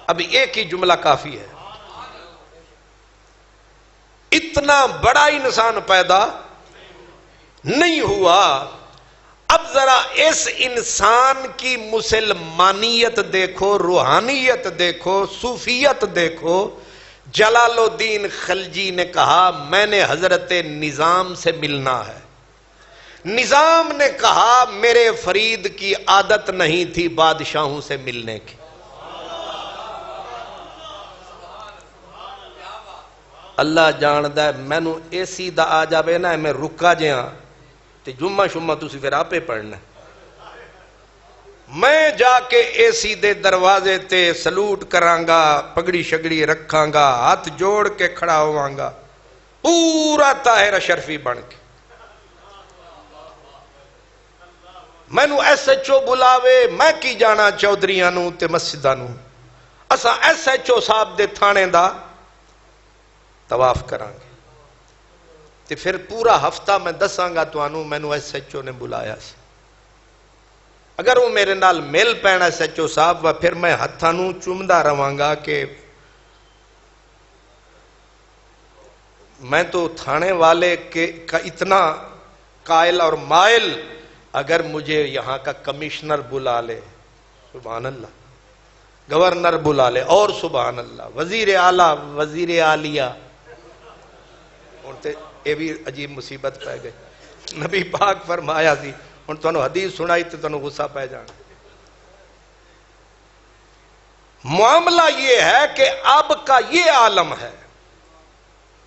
اب ایک ہی جملہ کافی ہے، اتنا بڑا انسان پیدا نہیں ہوا۔ اب ذرا اس انسان کی مسلمانیت دیکھو، روحانیت دیکھو، صوفیت دیکھو۔ جلال الدین خلجی نے کہا میں نے حضرت نظام سے ملنا ہے۔ نظام نے کہا میرے فرید کی عادت نہیں تھی بادشاہوں سے ملنے کی۔ اللہ جاندا ہے مینوں اے سی دا آ جاوے نا میں رکا جیاں تے جمعہ شمعہ تسی پھر آپے پڑھنا، میں جا کے اے سی دے دروازے تے سلوٹ کرانگا، پگڑی شگڑی رکھاں گا، ہاتھ جوڑ کے کھڑا ہواں گا پورا طاہر اشرفی بن کے، مینوں ایس ایچ او بلاوے میں کی جانا چودھریاں نوں تے مسجداں نوں، اساں ایس ایچ او صاحب دے تھانے دا طواف کران گے تے پھر پورا ہفتہ میں دساں گا تانوں مینوں ایس ایچ او نے بلایا سی، اگر وہ میرے نال مل پینا ایس ایچ او صاحب پھر میں ہتھاں نوں چومدا رہواں گا کہ میں تو تھانے والے کا اتنا قائل اور مائل، اگر مجھے یہاں کا کمشنر بلا لے سبحان اللہ، گورنر بلا لے اور سبحان اللہ وزیر اعلیٰ وزیر عالیہ، یہ بھی عجیب مصیبت پہ گئی، نبی پاک فرمایا سی ہن تانوں حدیث سنائی تے تانوں غصہ پہ جانا۔ معاملہ یہ ہے کہ اب کا یہ عالم ہے،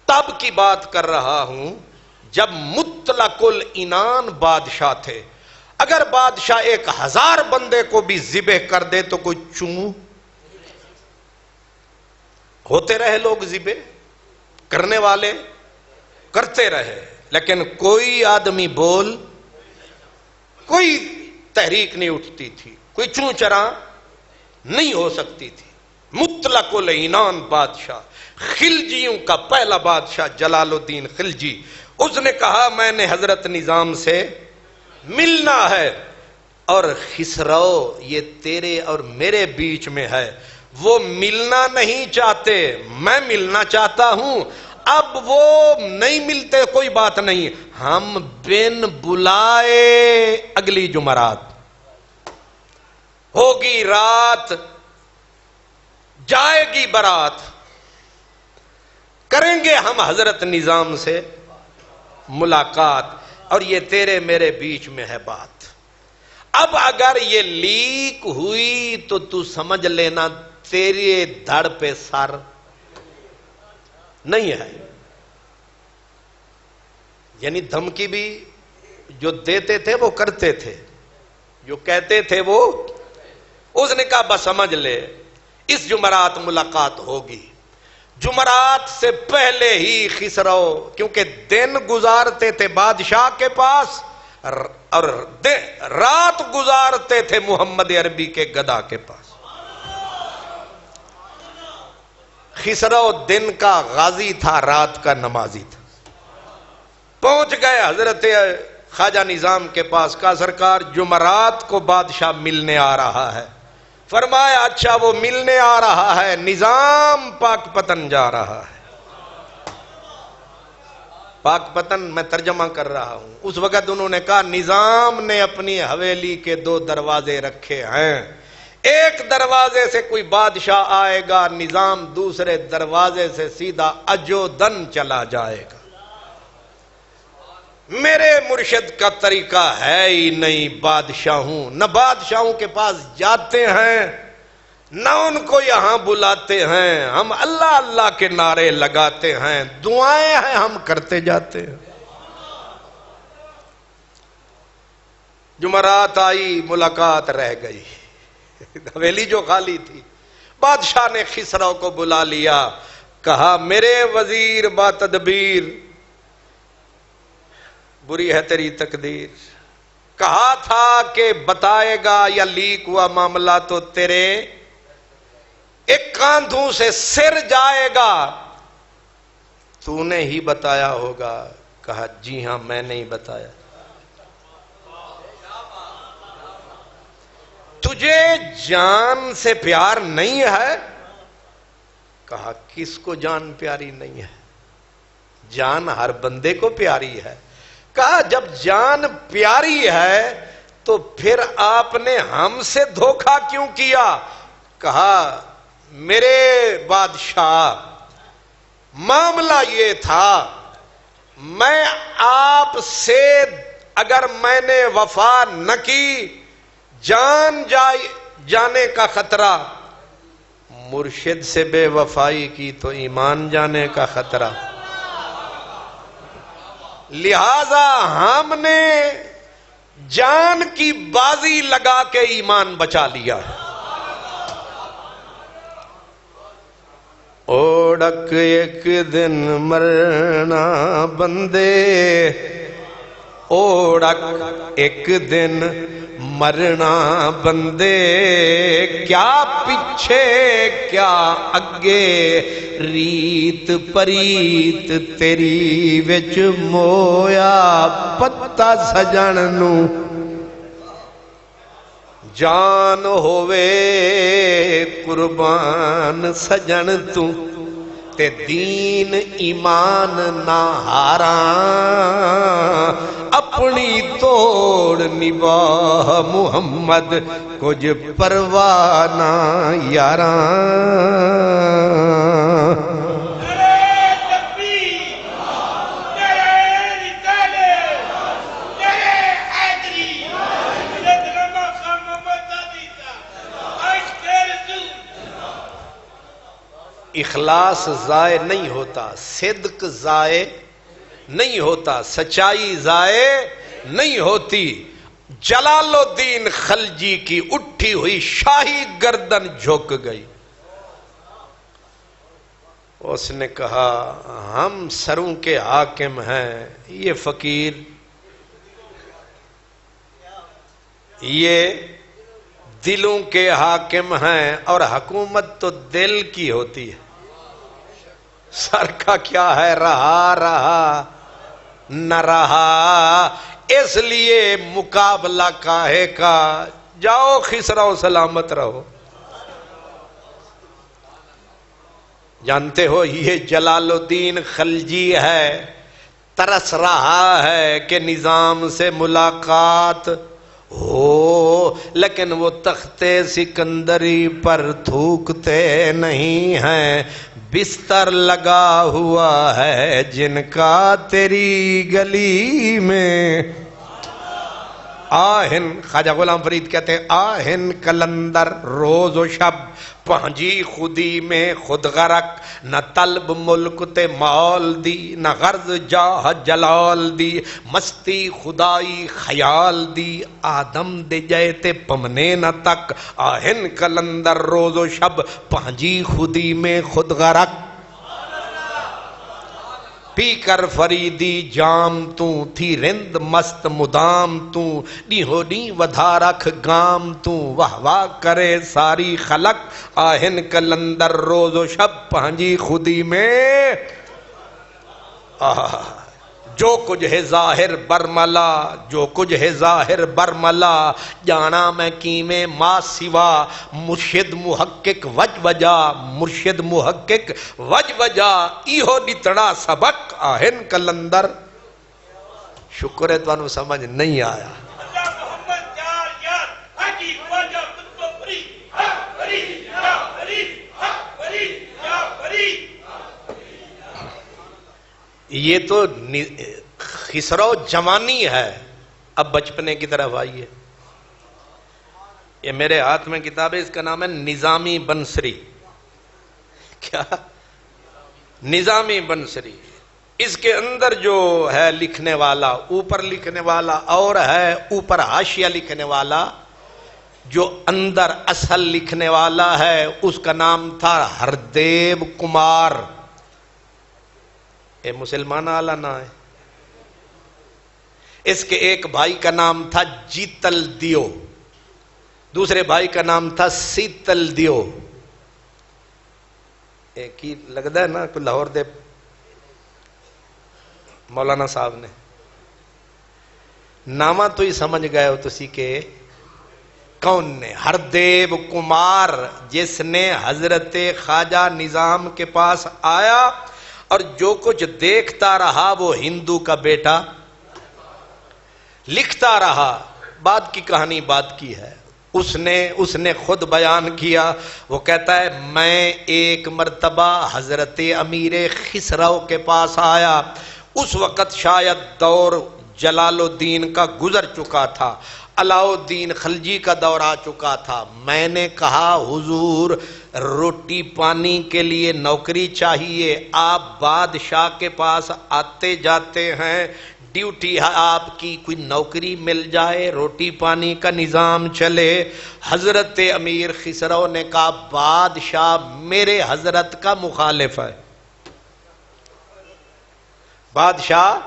تب کی بات کر رہا ہوں جب مطلق العنان بادشاہ تھے، اگر بادشاہ 1000 بندے کو بھی ذبح کر دے تو کوئی چوں ہوتے رہے، لوگ ذبح کرنے والے کرتے رہے، لیکن کوئی آدمی بول، کوئی تحریک نہیں اٹھتی تھی، کوئی چوں چراں نہیں ہو سکتی تھی۔ مطلق العنان بادشاہ، خلجیوں کا پہلا بادشاہ جلال الدین خلجی، اس نے کہا میں نے حضرت نظام سے ملنا ہے، اور خسرو یہ تیرے اور میرے بیچ میں ہے، وہ ملنا نہیں چاہتے، میں ملنا چاہتا ہوں، اب وہ نہیں ملتے کوئی بات نہیں، ہم بن بلائے اگلی جمعرات ہوگی رات، جائے گی برات، کریں گے ہم حضرت نظام سے ملاقات، اور یہ تیرے میرے بیچ میں ہے بات۔ اب اگر یہ لیک ہوئی تو سمجھ لینا تیرے دھڑ پہ سر نہیں ہے، یعنی دھمکی بھی جو دیتے تھے وہ کرتے تھے، جو کہتے تھے وہ، اس نے کہا بس سمجھ لے اس جمعرات ملاقات ہوگی۔ جمعرات سے پہلے ہی خسرو، کیونکہ دن گزارتے تھے بادشاہ کے پاس اور رات گزارتے تھے محمد عربی کے گدا کے پاس، خسرو دن کا غازی تھا، رات کا نمازی تھا۔ پہنچ گئے حضرت خواجہ نظام کے پاس، کہا سرکار جمعرات کو بادشاہ ملنے آ رہا ہے، فرمایا اچھا وہ ملنے آ رہا ہے، نظام پاک پتن جا رہا ہے۔ پاک پتن میں ترجمہ کر رہا ہوں، اس وقت انہوں نے کہا نظام نے اپنی حویلی کے 2 دروازے رکھے ہیں، ایک دروازے سے کوئی بادشاہ آئے گا، نظام دوسرے دروازے سے سیدھا اجودن چلا جائے گا۔ میرے مرشد کا طریقہ ہے ہی نہیں بادشاہوں، نہ بادشاہوں کے پاس جاتے ہیں نہ ان کو یہاں بلاتے ہیں، ہم اللہ اللہ کے نعرے لگاتے ہیں، دعائیں ہیں ہم کرتے جاتے ہیں۔ جمعرات آئی، ملاقات رہ گئی، حویلی جو خالی تھی، بادشاہ نے خسرو کو بلا لیا، کہا میرے وزیر با تدبیر، بری ہے تیری تقدیر، کہا تھا کہ بتائے گا یا لیک ہوا معاملہ تو تیرے ایک کاندھوں سے سر جائے گا، تو نے ہی بتایا ہوگا۔ کہا جی ہاں میں نے ہی بتایا۔ تجھے جان سے پیار نہیں ہے؟ کہا کس کو جان پیاری نہیں ہے؟ جان ہر بندے کو پیاری ہے۔ کہا جب جان پیاری ہے تو پھر آپ نے ہم سے دھوکہ کیوں کیا؟ کہا میرے بادشاہ معاملہ یہ تھا، میں آپ سے اگر میں نے وفا نہ کی، جان جانے کا خطرہ، مرشد سے بے وفائی کی تو ایمان جانے کا خطرہ، لہذا ہم نے جان کی بازی لگا کے ایمان بچا لیا۔ اوڑک ایک دن مرنا بندے، اوڑک ایک دن مرنا بندے، کیا پیچھے کیا اگے، ریت پریت تیری وچ مویا پتا سجن نو، جان ہووے قربان سجن تو، تے دین ایمان نہ ہاراں، اپنی توڑ نباہ محمد کچھ پرواہ نہ یاراں۔ اخلاص ضائع نہیں ہوتا، صدق ضائع نہیں ہوتا، سچائی ضائع نہیں ہوتی۔ جلال الدین خلجی کی اٹھی ہوئی شاہی گردن جھک گئی، اس نے کہا ہم سروں کے حاکم ہیں، یہ فقیر، یہ دلوں کے حاکم ہیں، اور حکومت تو دل کی ہوتی ہے، سر کا کیا ہے، رہا رہا نہ رہا، اس لیے مقابلہ کاہے کا، جاؤ خسرو سلامت رہو۔ جانتے ہو یہ جلال الدین خلجی ہے، ترس رہا ہے کہ نظام سے ملاقات ہو، لیکن وہ تخت سکندری پر تھوکتے نہیں ہیں، بستر لگا ہوا ہے جن کا تیری گلی میں۔ آہن، خواجہ غلام فرید کہتے ہیں آہن کلندر روز و شب، پہنجی خودی میں خود غرق، نہ طلب ملک تے مال دی، نہ غرض جاہ جلال دی، مستی خدائی خیال دی، آدم دے جائے تے پمنے نہ تک، آہن کلندر روز و شب، پہنجی خودی میں خود غرق، پی کر فریدی جام تو تھی رند مست مدام تو، ڈیہو ڈی ودھا رکھ گام تو، واہ واہ کرے ساری خلق، آہن کلندر روز و شب پہنجی خودی میں، جو کچھ ہے ظاہر برملا، جو کچھ ہے ظاہر برملا، جانا میں کیمیں ما سوا، مرشد محقق وج وجہ، مرشد محقق وج وجہ، ایہو ڈتڑا سبق، آہن کلندر۔ شکر ہے تو سمجھ نہیں آیا۔ یہ تو خسرو جوانی ہے، اب بچپنے کی طرف آئیے۔ یہ میرے ہاتھ میں کتاب ہے، اس کا نام ہے نظامی بنسری۔ کیا؟ نظامی بنسری۔ اس کے اندر جو ہے لکھنے والا، اوپر لکھنے والا اور ہے، اوپر حاشیہ لکھنے والا، جو اندر اصل لکھنے والا ہے اس کا نام تھا ہردیو کمار۔ اے مسلمان آلہ نہ ہے۔ اس کے ایک بھائی کا نام تھا جیتل دیو، دوسرے بھائی کا نام تھا سیتل دیو۔ ایک ہی لگتا ہے نا کہ لاہور دے مولانا صاحب نے نامہ تو ہی سمجھ گئے ہو تسی کہ کون نے؟ ہردیو کمار، جس نے حضرت خواجہ نظام کے پاس آیا اور جو کچھ دیکھتا رہا وہ ہندو کا بیٹا لکھتا رہا۔ بعد کی کہانی بعد کی ہے، اس نے خود بیان کیا۔ وہ کہتا ہے میں ایک مرتبہ حضرت امیر خسرو کے پاس آیا، اس وقت شاید دور جلال الدین کا گزر چکا تھا۔ علاؤ الدین خلجی کا دور آ چکا تھا. میں نے کہا حضور روٹی پانی کے لیے نوکری چاہیے، آپ بادشاہ کے پاس آتے جاتے ہیں، ڈیوٹی ہے آپ کی، کوئی نوکری مل جائے، روٹی پانی کا نظام چلے. حضرت امیر خسرو نے کہا بادشاہ میرے حضرت کا مخالف ہے، بادشاہ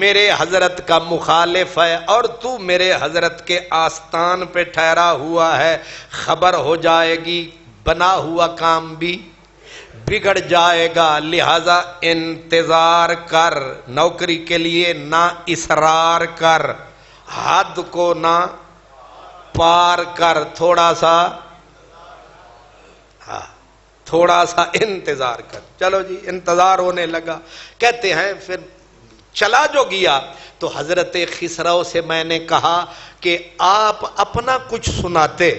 میرے حضرت کا مخالف ہے، اور تو میرے حضرت کے آستان پہ ٹھہرا ہوا ہے، خبر ہو جائے گی، بنا ہوا کام بھی بگڑ جائے گا، لہذا انتظار کر، نوکری کے لیے نہ اصرار کر، حد کو نہ پار کر، تھوڑا سا انتظار کر. چلو جی انتظار ہونے لگا. کہتے ہیں پھر چلا جو گیا تو حضرت خسرو سے میں نے کہا کہ آپ اپنا کچھ سناتے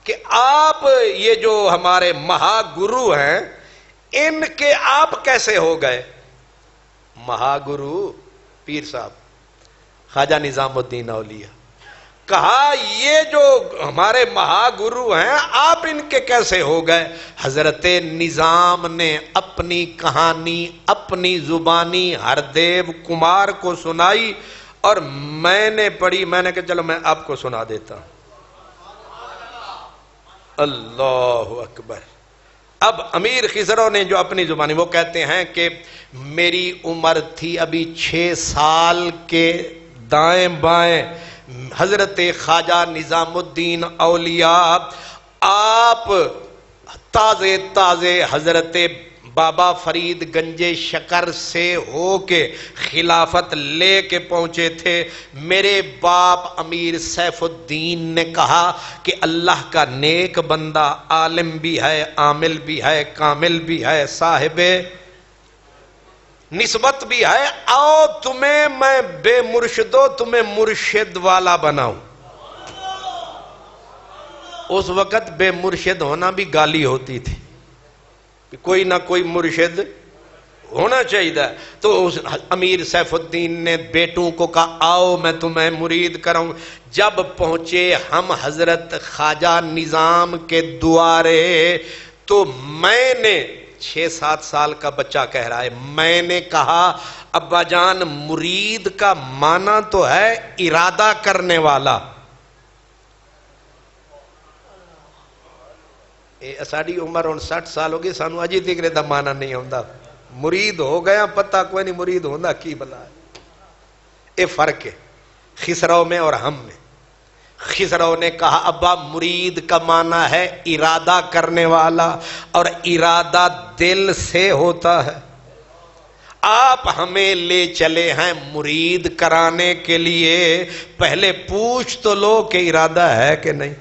کہ آپ یہ جو ہمارے مہا گرو ہیں ان کے آپ کیسے ہو گئے. مہا گرو پیر صاحب خواجہ نظام الدین اولیاء. کہا یہ جو ہمارے مہا گرو ہیں آپ ان کے کیسے ہو گئے. حضرت نظام نے اپنی کہانی اپنی زبانی ہردیو کمار کو سنائی اور میں نے پڑھی. میں نے کہا چلو میں آپ کو سنا دیتا ہوں. اللہ اکبر. اب امیر خسرو نے جو اپنی زبانی وہ کہتے ہیں کہ میری عمر تھی ابھی 6 سال کے، دائیں بائیں حضرت خواجہ نظام الدین اولیاء آپ تازے تازے حضرت بابا فرید گنج شکر سے ہو کے خلافت لے کے پہنچے تھے. میرے باپ امیر سیف الدین نے کہا کہ اللہ کا نیک بندہ عالم بھی ہے، عامل بھی ہے، کامل بھی ہے، صاحب نسبت بھی ہے، آؤ تمہیں میں بے مرشدو تمہیں مرشد والا بناؤں. اس وقت بے مرشد ہونا بھی گالی ہوتی تھی، کوئی نہ کوئی مرشد ہونا چاہیے. تو امیر سیف الدین نے بیٹوں کو کہا آؤ میں تمہیں مرید کراؤں. جب پہنچے ہم حضرت خواجہ نظام کے دوارے تو میں نے 6-7 سال کا بچہ کہہ رہا ہے، میں نے کہا ابا جان مرید کا معنی تو ہے ارادہ کرنے والا. ساڑی عمر 60 سال ہوگی، سانو اجی تکرے دا معنی نہیں ہوندا. مرید ہو گیا پتہ کوئی نہیں مرید ہوندا کی بلا ہے. اے فرق ہے خسرو میں اور ہم میں. خسرو نے کہا ابا مرید کا معنی ہے ارادہ کرنے والا، اور ارادہ دل سے ہوتا ہے. آپ ہمیں لے چلے ہیں مرید کرانے کے لیے، پہلے پوچھ تو لو کہ ارادہ ہے کہ نہیں.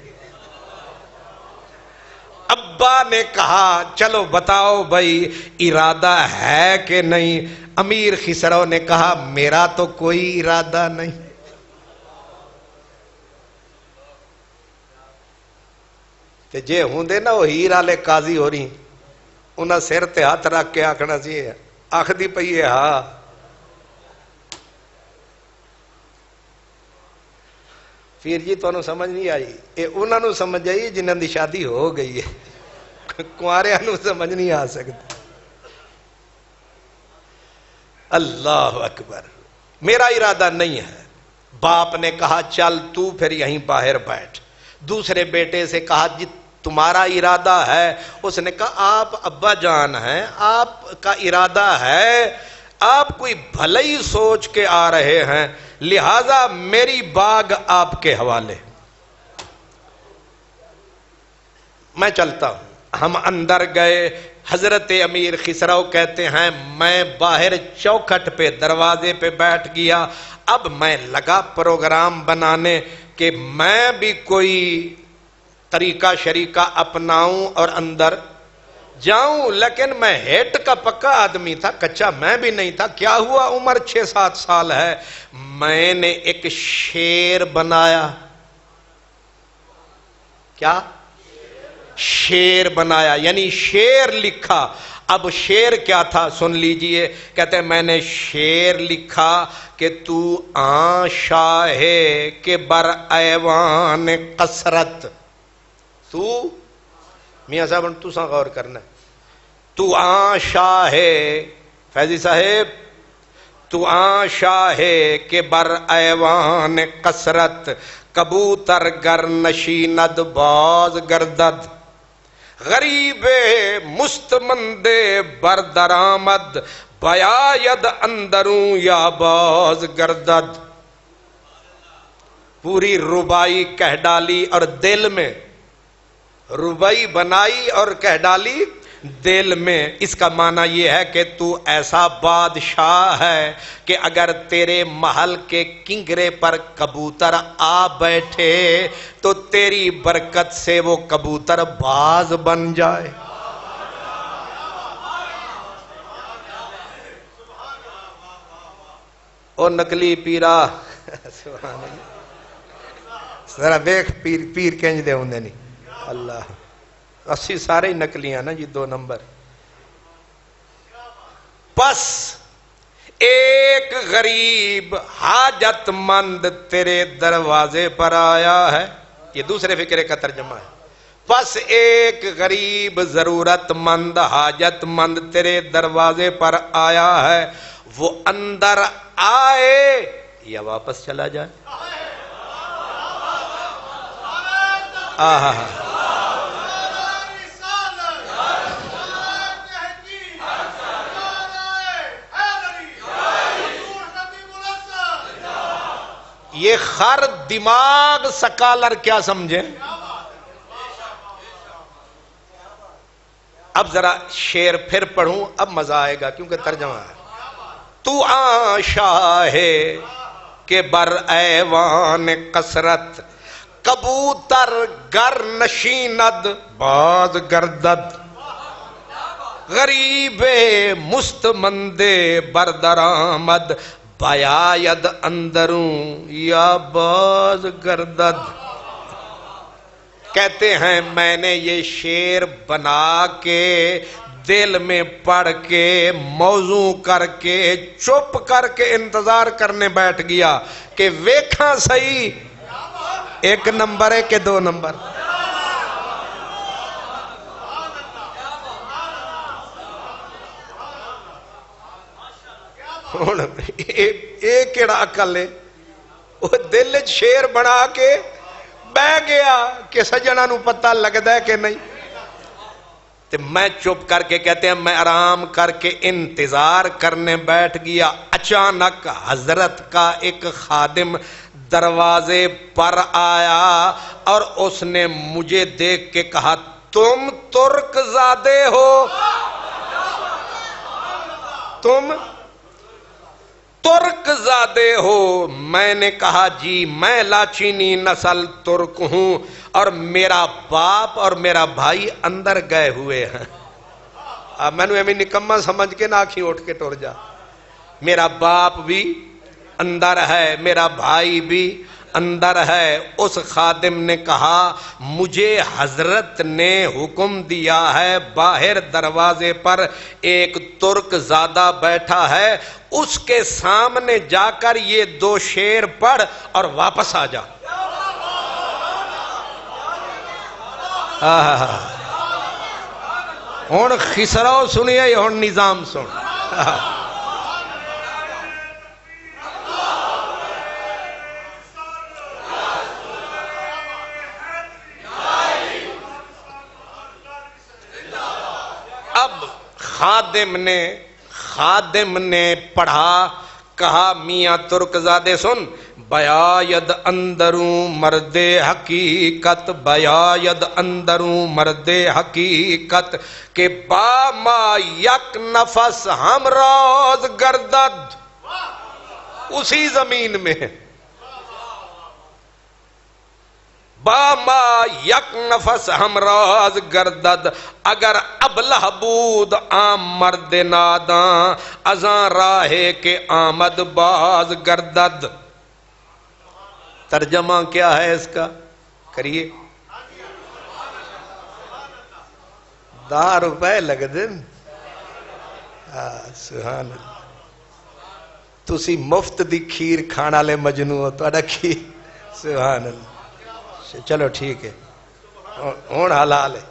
ابا نے کہا چلو بتاؤ بھائی ارادہ ہے کہ نہیں. امیر خسرو نے کہا میرا تو کوئی ارادہ نہیں. تے جے ہوندے نا وہ ہیر والے قاضی ہو رہی انہاں سر تے ہاتھ رکھ کے آکھنا سی آکھدی پئی ہے ہاں. پیر جی تانوں سمجھ نہیں آئی، اے انہاں نوں سمجھ آئی جنہاں دی شادی ہو گئی ہے، کنواریاں نوں سمجھ نہیں آ سکتی. اللہ اکبر. میرا ارادہ نہیں ہے. باپ نے کہا چل تو پھر یہیں باہر بیٹھ. دوسرے بیٹے سے کہا جی تمہارا ارادہ ہے. اس نے کہا آپ ابا جان ہیں، آپ کا ارادہ ہے، آپ کوئی بھلائی سوچ کے آ رہے ہیں، لہذا میری باغ آپ کے حوالے، میں چلتا ہوں. ہم اندر گئے. حضرت امیر خسرو کہتے ہیں میں باہر چوکھٹ پہ دروازے پہ بیٹھ گیا. اب میں لگا پروگرام بنانے کہ میں بھی کوئی طریقہ شریکہ اپناؤں اور اندر جاؤں، لیکن میں ہیٹ کا پکا آدمی تھا، کچا میں بھی نہیں تھا. کیا ہوا عمر 6-7 سال ہے، میں نے ایک شیر بنایا. کیا شعر بنایا، یعنی شعر لکھا۔ اب شعر کیا تھا سن لیجئے، کہتے ہیں میں نے شعر لکھا کہ تو آن شاہ کے بر ایوان قصرت، تو میاں صاحب تو سا غور کرنا، تو آن شاہ فیضی صاحب، تو آن شاہ کے بر ایوان قصرت، کبوتر گر نشیند باز گردد، غریب مستمند بردرآمد، بیاید اندروں یا باز گردد۔ پوری ربائی کہہ ڈالی اور دل میں، ربائی بنائی اور کہہ ڈالی دل میں۔ اس کا معنی یہ ہے کہ تو ایسا بادشاہ ہے کہ اگر تیرے محل کے کنگرے پر کبوتر آ بیٹھے تو تیری برکت سے وہ کبوتر باز بن جائے۔ او نقلی پیرا ذرا دیکھ پیر کنج دے ہوندے نہیں، اللہ اسی سارے ہی نقلی ہیں نا جی، 2 نمبر۔ پس ایک غریب حاجت مند تیرے دروازے پر آیا ہے، یہ دوسرے فقرے کا ترجمہ ہے۔ پس ایک غریب ضرورت مند حاجت مند تیرے دروازے پر آیا ہے، وہ اندر آئے یا واپس چلا جائے۔ آہا یہ خر دماغ سکالر کیا سمجھیں؟ اب ذرا شعر پھر پڑھوں، اب مزہ آئے گا کیونکہ ترجمہ ہے۔ تو آن شاہ کے بر ایوان قصرت، کبوتر گر نشیند باز گردد، غریب مستمند بردرآمد، بیاید اندروں یا باز گردد۔ کہتے ہیں میں نے یہ شعر بنا کے دل میں پڑھ کے موضوع کر کے چپ کر کے انتظار کرنے بیٹھ گیا کہ ویکھاں صحیح 1 نمبر ہے کہ 2 نمبر۔ ایک کیڑا عقل ہے وہ دل شیر بنا کے بہ گیا کہ سجنہ نو پتہ لگدا ہے کہ نہیں۔ تو میں چپ کر کے، کہتے ہیں میں آرام کر کے انتظار کرنے بیٹھ گیا، اچانک حضرت کا ایک خادم دروازے پر آیا اور اس نے مجھے دیکھ کے کہا تم ترک زادے ہو؟ تم ترک زادے ہو؟ میں نے کہا جی میں لاچینی نسل ترک ہوں اور میرا باپ اور میرا بھائی اندر گئے ہوئے ہیں۔ اب میں نے ہمیں نکمہ سمجھ کے نہ آنکھیں اٹھ کے ٹور جا، میرا باپ بھی اندر ہے، میرا بھائی بھی اندر ہے۔ اس خادم نے کہا مجھے حضرت نے حکم دیا ہے باہر دروازے پر ایک ترک زادہ بیٹھا ہے، اس کے سامنے جا کر یہ 2 شعر پڑھ اور واپس آ جا۔ ہون خسراؤ سنیے، ہون نظام سن۔ اب خادم نے پڑھا، کہا میاں ترک زادے سن، بیاید اندروں مرد حقیقت، بیاید اندروں مرد حقیقت، کہ با ما یک نفس ہم راز گردد، اسی زمین میں با ما یک نفس ہم راز گردد، اگر ابلہ بود آم مرد ناداں، ازاں راہے کے آمد باز گردد۔ ترجمہ کیا ہے اس کا؟ کریے۔ ₹10 لگ دن سبحان اللہ تسی مفت دی کھیر کھانا لے مجنو ہو تو اڈا کھیر سبحان اللہ چلو ٹھیک ہے ہون حلال ہے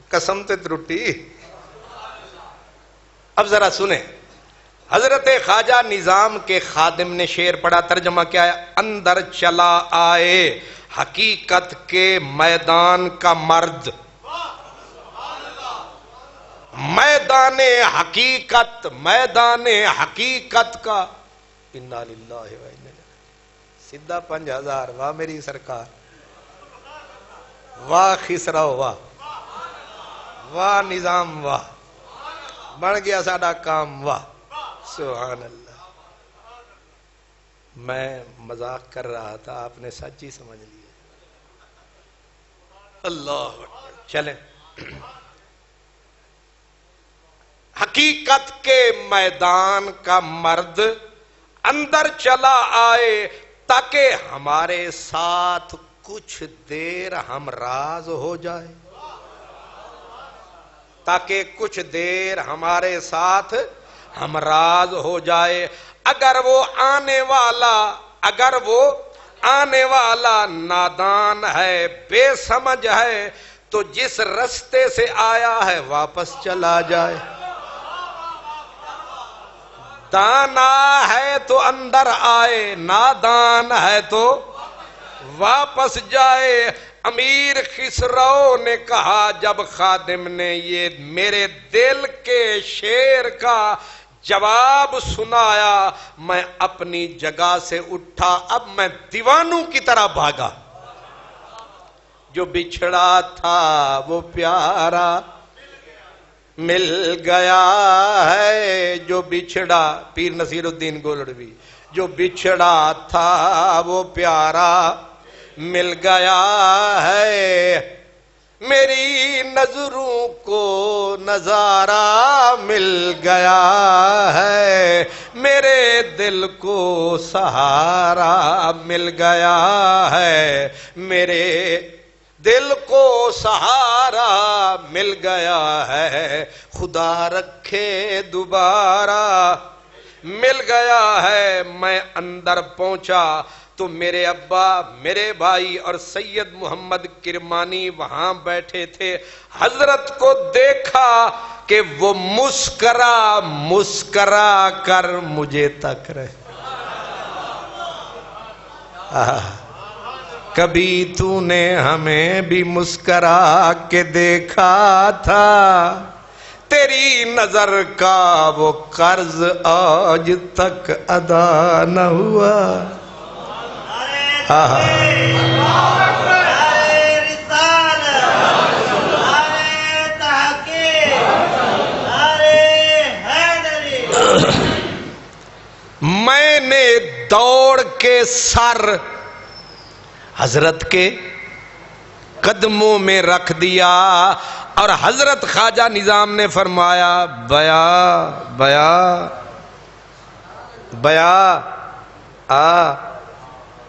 قسم تے ترٹی اب ذرا سنیں حضرت خواجہ نظام کے خادم نے شعر پڑھا ترجمہ کیا ہے اندر چلا آئے حقیقت کے میدان کا مرد میدان حقیقت کا انا للہ و انا الیہ سیدھا 5000 واہ میری سرکار واہ خسرو واہ واہ نظام واہ بن گیا ساڈا کام واہ سبحان اللہ میں مذاق کر رہا تھا آپ نے سچ ہی سمجھ لیا اللہ چلیں حقیقت کے میدان کا مرد اندر چلا آئے تاکہ ہمارے ساتھ کچھ دیر ہم راز ہو جائے تاکہ کچھ دیر ہمارے ساتھ ہم راز ہو جائے اگر وہ آنے والا نادان ہے بے سمجھ ہے تو جس رستے سے آیا ہے واپس چلا جائے دانا ہے تو اندر آئے نادان ہے تو واپس جائے امیر خسرو نے کہا جب خادم نے یہ میرے دل کے شعر کا جواب سنایا میں اپنی جگہ سے اٹھا اب میں دیوانوں کی طرح بھاگا جو بچھڑا تھا وہ پیارا مل گیا ہے جو بچھڑا پیر نصیر الدین گولڑوی جو بچھڑا تھا وہ پیارا مل گیا ہے میری نظروں کو نظارہ مل گیا ہے میرے دل کو سہارا مل گیا ہے میرے دل کو سہارا مل گیا ہے خدا رکھے دوبارہ مل گیا ہے میں اندر پہنچا تو میرے ابا میرے بھائی اور سید محمد کرمانی وہاں بیٹھے تھے حضرت کو دیکھا کہ وہ مسکرا کر مجھے تک رہے کبھی تو نے ہمیں بھی مسکرا کے دیکھا تھا تیری نظر کا وہ قرض آج تک ادا نہ ہوا میں نے دوڑ کے سر حضرت کے قدموں میں رکھ دیا اور حضرت خواجہ نظام نے فرمایا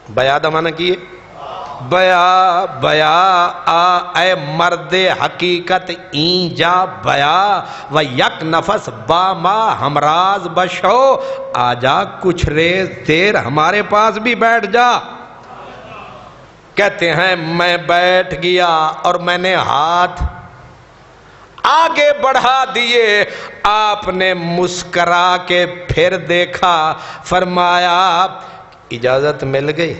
بیا دمانا کیے بیا اے مرد حقیقت این جا بیا و یک نفس با ما ہمراز بشو آجا کچھ ریز دیر ہمارے پاس بھی بیٹھ جا کہتے ہیں میں بیٹھ گیا اور میں نے ہاتھ آگے بڑھا دیے آپ نے مسکرا کے پھر دیکھا فرمایا اجازت مل گئی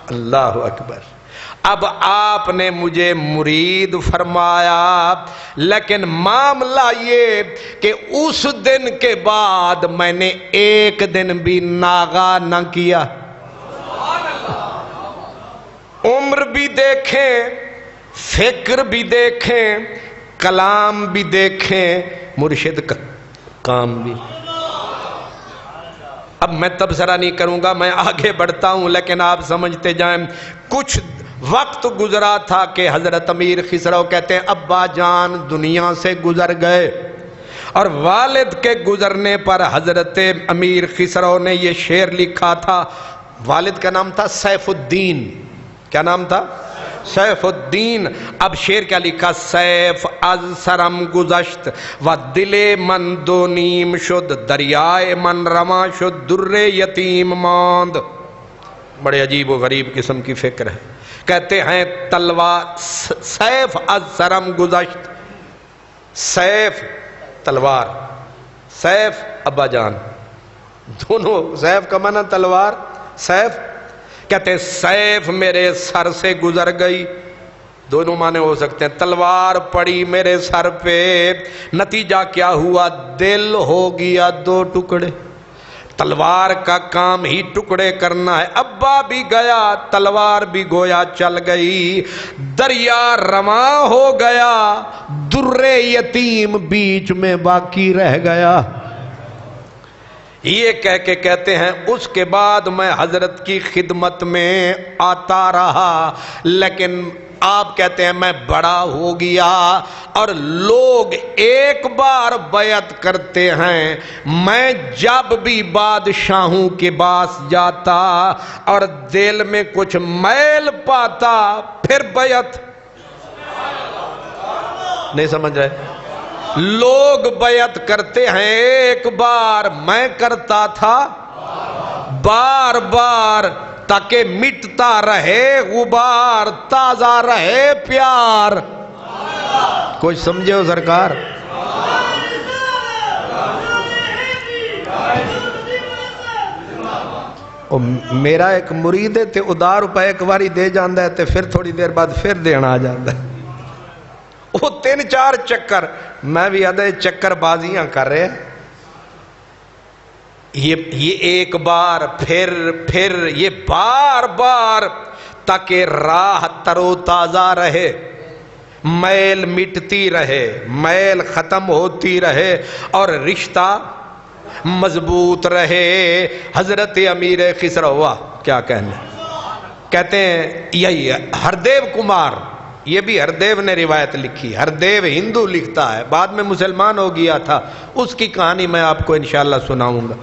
اللہ اکبر اب آپ نے مجھے مرید فرمایا لیکن معاملہ یہ کہ اس دن کے بعد میں نے ایک دن بھی ناغا نہ کیا عمر بھی دیکھیں فکر بھی دیکھیں کلام بھی دیکھیں مرشد کا کام بھی اب میں تبصرہ نہیں کروں گا میں آگے بڑھتا ہوں لیکن آپ سمجھتے جائیں کچھ وقت گزرا تھا کہ حضرت امیر خسرو کہتے ہیں ابا جان دنیا سے گزر گئے اور والد کے گزرنے پر حضرت امیر خسرو نے یہ شعر لکھا تھا والد کا نام تھا سیف الدین. کیا نام تھا؟ سیف الدین. اب شعر کیا لکھا؟ سیف از سرم گذشت و دل من دو نیم شد، دریائے من رواں شد، در یتیم ماند. بڑے عجیب و غریب قسم کی فکر ہے. کہتے ہیں تلوار، سیف از سرم گذشت، سیف تلوار، سیف ابا جان، دونوں سیف کا معنی تلوار، سیف. کہتے ہیں سیف میرے سر سے گزر گئی، دونوں معنی ہو سکتے ہیں. تلوار پڑی میرے سر پہ، نتیجہ کیا ہوا؟ دل ہو گیا دو ٹکڑے. تلوار کا کام ہی ٹکڑے کرنا ہے. ابا بھی گیا، تلوار بھی گویا چل گئی، دریا رواں ہو گیا، در یتیم بیچ میں باقی رہ گیا. یہ کہہ کے کہتے ہیں اس کے بعد میں حضرت کی خدمت میں آتا رہا، لیکن آپ کہتے ہیں میں بڑا ہو گیا اور لوگ ایک بار بیعت کرتے ہیں. میں جب بھی بادشاہوں کے پاس جاتا اور دل میں کچھ میل پاتا پھر بیعت نہیں سمجھ رہے. لوگ بیعت کرتے ہیں ایک بار، میں کرتا تھا بار بار، تاکہ مٹتا رہے غبار، تازہ رہے پیار. کچھ سمجھے ہو سرکار؟ میرا ایک مرید ہے تے ادار روپے ایک باری دے جاندہ ہے تے پھر تھوڑی دیر بعد پھر دینا آ جاندہ ہے. وہ 3-4 چکر، میں بھی آدھے چکر بازیاں کر رہے ہیں. یہ ایک بار پھر یہ بار بار، تاکہ راہ تر و تازہ رہے، میل مٹتی رہے، میل ختم ہوتی رہے اور رشتہ مضبوط رہے. حضرت امیر خسرو کیا کہنے، کہتے ہیں یہی ہردیو کمار، یہ بھی ہردیو نے روایت لکھی. ہردیو ہندو لکھتا ہے، بعد میں مسلمان ہو گیا تھا، اس کی کہانی میں آپ کو انشاءاللہ سناؤں گا.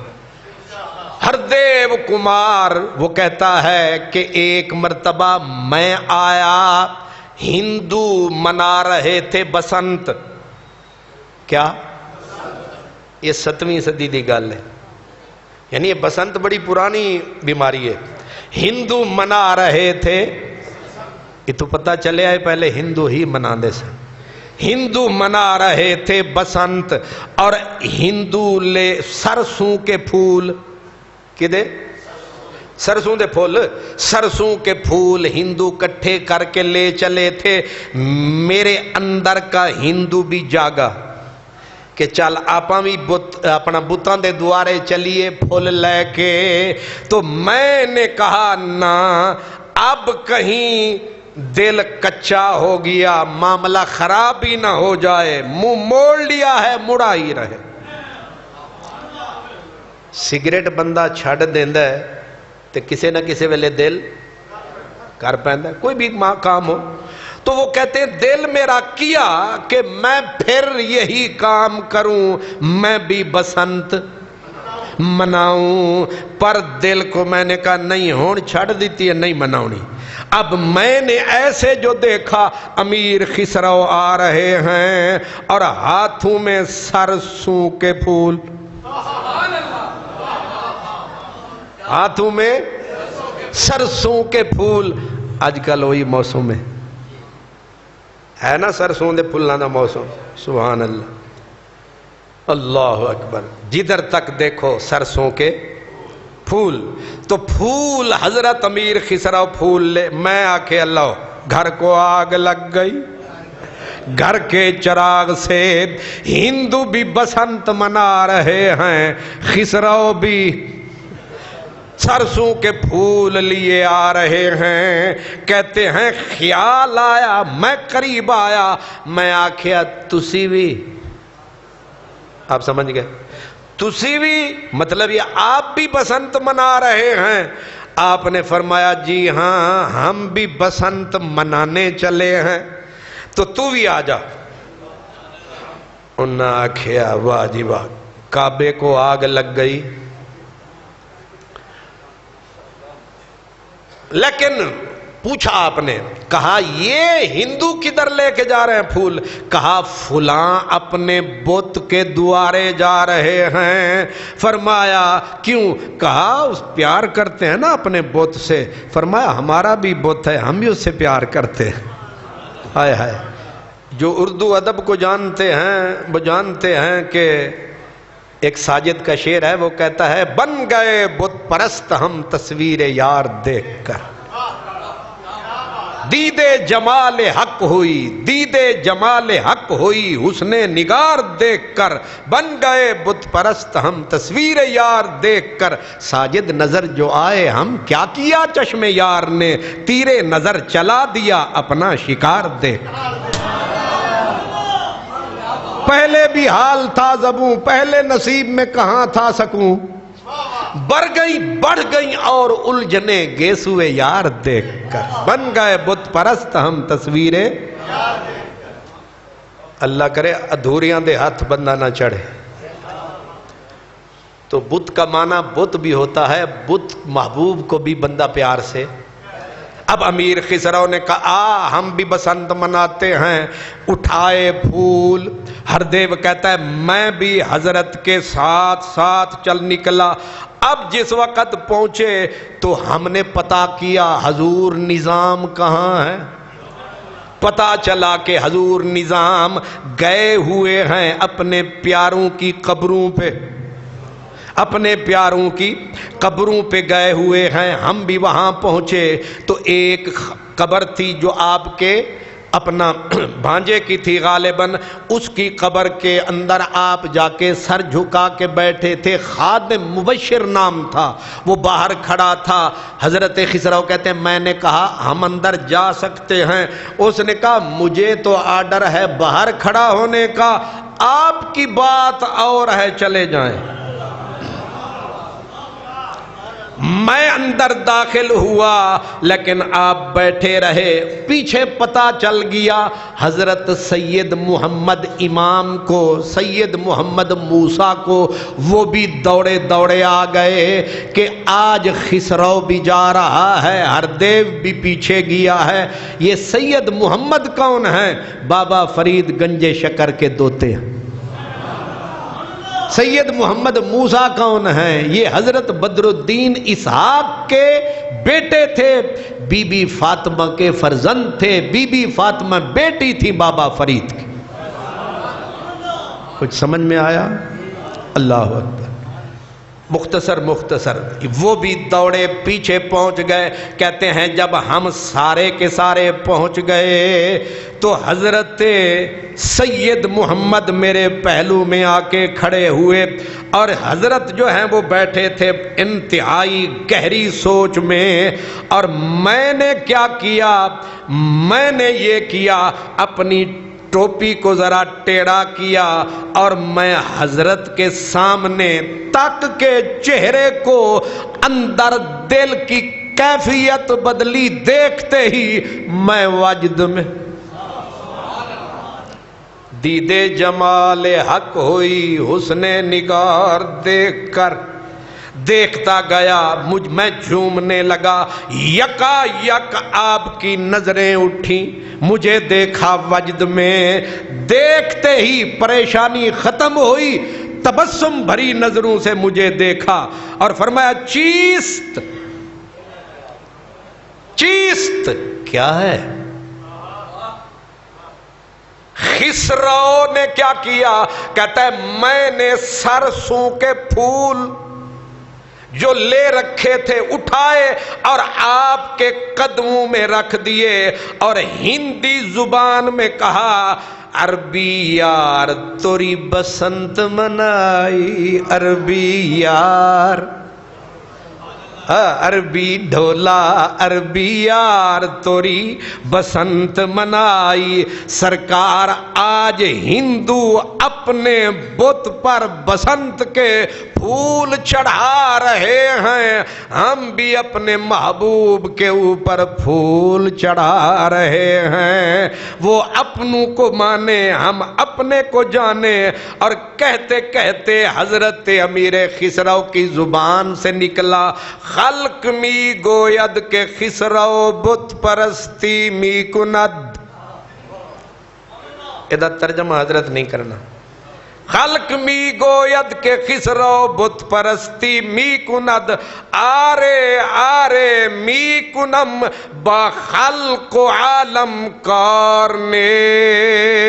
ہردیو کمار وہ کہتا ہے کہ ایک مرتبہ میں آیا، ہندو منا رہے تھے بسنت. کیا؟ یہ 7ویں صدی دی گل ہے، یعنی یہ بسنت بڑی پرانی بیماری ہے. ہندو منا رہے تھے، یہ تو پتہ چلے آئے پہلے ہندو ہی منا دے سے. ہندو منا رہے تھے بسنت اور ہندو لے سرسوں کے پھول، کدے؟ سرسوں دے پھول، سرسوں کے پھول ہندو کٹھے کر کے لے چلے تھے. میرے اندر کا ہندو بھی جاگا کہ چل آپاں بھی اپنا بتاں دے دوارے چلیے پھول لے کے. تو میں نے کہا نہ، اب کہیں دل کچا ہو گیا، معاملہ خراب ہی نہ ہو جائے، منہ موڑ لیا ہے مڑا ہی رہے. سگریٹ بندہ چھڑ دیندہ ہے تو کسے نہ کسے ویلے دل کر پہندہ ہے، کوئی بھی کام ہو. تو وہ کہتے ہیں دل میرا کیا کہ میں پھر یہی کام کروں، میں بھی بسنت مناؤں. پر دل کو میں نے کہا نہیں، ہون چھڑ دیتی ہے، نہیں مناؤنی. اب میں نے ایسے جو دیکھا، امیر خسرو آ رہے ہیں اور ہاتھوں میں سرسوں کے پھول، ہاتھوں میں سرسوں کے پھول. آج کل وہی موسم ہے نا، سرسوں دے پھلاں دا موسم. سبحان اللہ، اللہ اکبر. جدھر تک دیکھو سرسوں کے پھول. تو پھول حضرت امیر خسرو پھول لے. میں آکے اللہ، گھر کو آگ لگ گئی، گھر کے چراغ سے ہندو بھی بسنت منا رہے ہیں، خسرو بھی سرسوں کے پھول لیے آ رہے ہیں. کہتے ہیں خیال آیا، میں قریب آیا، میں آکھیا تسی بھی، آپ سمجھ گئے، تسی بھی مطلب یہ آپ بھی بسنت منا رہے ہیں. آپ نے فرمایا جی ہاں، ہم بھی بسنت منانے چلے ہیں، تو بھی آ جا. انہوں نے آکھیا واہ جی واہ، کعبے کو آگ لگ گئی. لیکن پوچھا آپ نے، کہا یہ ہندو کدھر لے کے جا رہے ہیں پھول؟ کہا فلاں اپنے بت کے دوارے جا رہے ہیں۔ فرمایا کیوں؟ کہا اس پیار کرتے ہیں نا اپنے بت سے۔ فرمایا ہمارا بھی بت ہے، ہم بھی اس سے پیار کرتے ہیں۔ ہائے ہائے، جو اردو ادب کو جانتے ہیں وہ جانتے ہیں کہ ایک ساجد کا شعر ہے، وہ کہتا ہے بن گئے بت پرست ہم تصویر یار دیکھ کر، دیدے جمال حق ہوئی، دیدے جمال حق ہوئی حسن نگار دیکھ کر، بن گئے بت پرست ہم تصویر یار دیکھ کر۔ ساجد نظر جو آئے ہم کیا کیا چشم یار نے، تیرے نظر چلا دیا اپنا شکار دیکھ۔ پہلے بھی حال تھا زبوں، پہلے نصیب میں کہاں تھا سکوں، بڑھ گئی اور الجھنے گیسوئے یار دیکھ کر، بن گئے بت پرست ہم تصویریں۔ اللہ کرے ادھوریاں دے ہاتھ بندہ نہ چڑھے۔ تو بت کا معنی بت بھی ہوتا ہے، بت محبوب کو بھی بندہ پیار سے۔ اب امیر خسرو نے کہا ہم بھی بسنت مناتے ہیں، اٹھائے پھول۔ ہردیو کہتا ہے میں بھی حضرت کے ساتھ ساتھ چل نکلا۔ اب جس وقت پہنچے تو ہم نے پتہ کیا حضور نظام کہاں ہے۔ پتہ چلا کہ حضور نظام گئے ہوئے ہیں اپنے پیاروں کی قبروں پہ، اپنے پیاروں کی قبروں پہ گئے ہوئے ہیں۔ ہم بھی وہاں پہنچے تو ایک قبر تھی جو آپ کے اپنا بھانجے کی تھی غالباً، اس کی قبر کے اندر آپ جا کے سر جھکا کے بیٹھے تھے۔ خادم مبشر نام تھا، وہ باہر کھڑا تھا۔ حضرت خسرو کہتے ہیں میں نے کہا ہم اندر جا سکتے ہیں؟ اس نے کہا مجھے تو آرڈر ہے باہر کھڑا ہونے کا، آپ کی بات اور ہے، چلے جائیں۔ میں اندر داخل ہوا لیکن آپ بیٹھے رہے۔ پیچھے پتہ چل گیا حضرت سید محمد امام کو، سید محمد موسیٰ کو، وہ بھی دوڑے دوڑے آ گئے کہ آج خسرو بھی جا رہا ہے، ہردیو بھی پیچھے گیا ہے۔ یہ سید محمد کون ہیں؟ بابا فرید گنج شکر کے دوتے ہیں۔ سید محمد موسیٰ کون ہیں؟ یہ حضرت بدر الدین اسحاق کے بیٹے تھے، بی بی فاطمہ کے فرزند تھے۔ بی بی فاطمہ بیٹی تھی بابا فرید کی۔ کچھ سمجھ میں آیا؟ اللہ اکبر۔ مختصر وہ بھی دوڑے پیچھے پہنچ گئے۔ کہتے ہیں جب ہم سارے کے سارے پہنچ گئے تو حضرت سید محمد میرے پہلو میں آ کے کھڑے ہوئے، اور حضرت جو ہیں وہ بیٹھے تھے انتہائی گہری سوچ میں۔ اور میں نے کیا کیا؟ میں نے یہ کیا، اپنی ٹوپی کو ذرا ٹیڑھا کیا اور میں حضرت کے سامنے تک کے چہرے کو، اندر دل کی کیفیت بدلی دیکھتے ہی میں وجد میں دیدے جمال حق ہوئی حسن نگار دیکھ کر، دیکھتا گیا میں جھومنے لگا۔ یکا یک آپ کی نظریں اٹھیں، مجھے دیکھا وجد میں، دیکھتے ہی پریشانی ختم ہوئی، تبسم بھری نظروں سے مجھے دیکھا اور فرمایا چیست چیست کیا ہے؟ خسرو نے کیا کیا؟ کہتا ہے میں نے سرسوں کے پھول جو لے رکھے تھے اٹھائے اور آپ کے قدموں میں رکھ دیے، اور ہندی زبان میں کہا عربی یار توری بسنت منائی، عربی یار، عربی ڈھولا، عربی یار توری بسنت منائی۔ سرکار آج ہندو اپنے بت پر بسنت کے پھول چڑھا رہے ہیں، ہم بھی اپنے محبوب کے اوپر پھول چڑھا رہے ہیں۔ وہ اپنوں کو مانے، ہم اپنے کو جانے۔ اور کہتے کہتے حضرت امیر خسرو کی زبان سے نکلا خلق می گوید کہ خسرو بت پرستی می کند. ادھا ترجمہ حضرت نہیں کرنا. خلق می گوید کہ خسرو بت پرستی می کند آرے آرے می کنم با خلق و عالم کار نیست.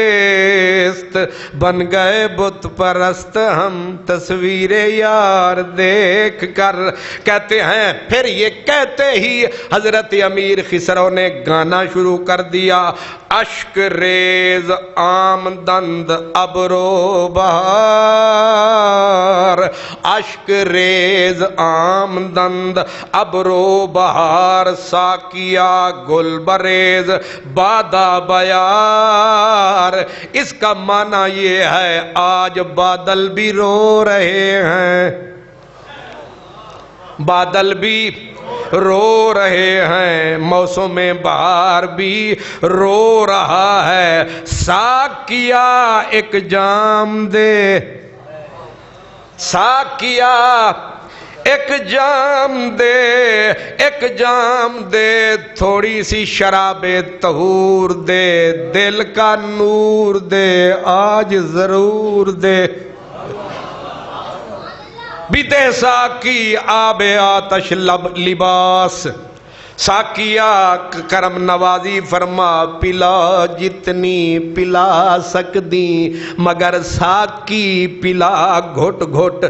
بن گئے بت پرست ہم تصویر یار دیکھ کر. کہتے ہیں پھر یہ کہتے ہی حضرت امیر خسرو نے گانا شروع کر دیا. اشک ریز آمدند ابرو بہار. اشک ریز آمدند ابرو بہار ساکیا گل بریز بادہ بیار. اس کا معنی یہ ہے آج بادل بھی رو رہے ہیں, بادل بھی رو رہے ہیں, موسم بہار بھی رو رہا ہے. ساکیا ایک جام دے, ساکیا ایک جام دے, ایک جام دے, تھوڑی سی شراب طہور دے, دل کا نور دے, آج ضرور دے. بدے ساکی آب آتش لباس. ساکیا کرم نوازی فرما پلا جتنی پلا سکدی مگر ساکی پلا گھٹ گھٹ.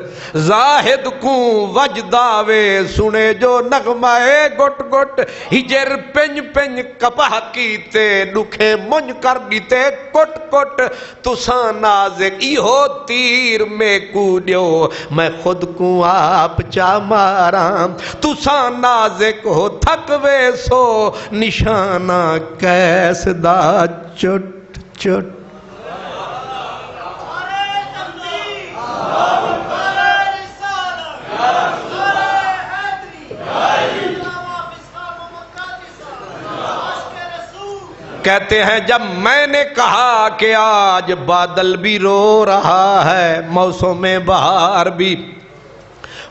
زاہد کو وجداوے سنے جو نغمہ گھٹ گھٹ. ہجر پنج پنج کپہ کیتے دکھے منج کر دیتے کٹ کٹ. تساں نازک ایہو تیر میں کودیو میں خود کو آپ چا ماراں. تساں نازک ہو تھک ویسو نشانہ کیس دا چٹ چٹ. کہتے ہیں جب میں نے کہا کہ آج بادل بھی رو رہا ہے, موسم بہار بھی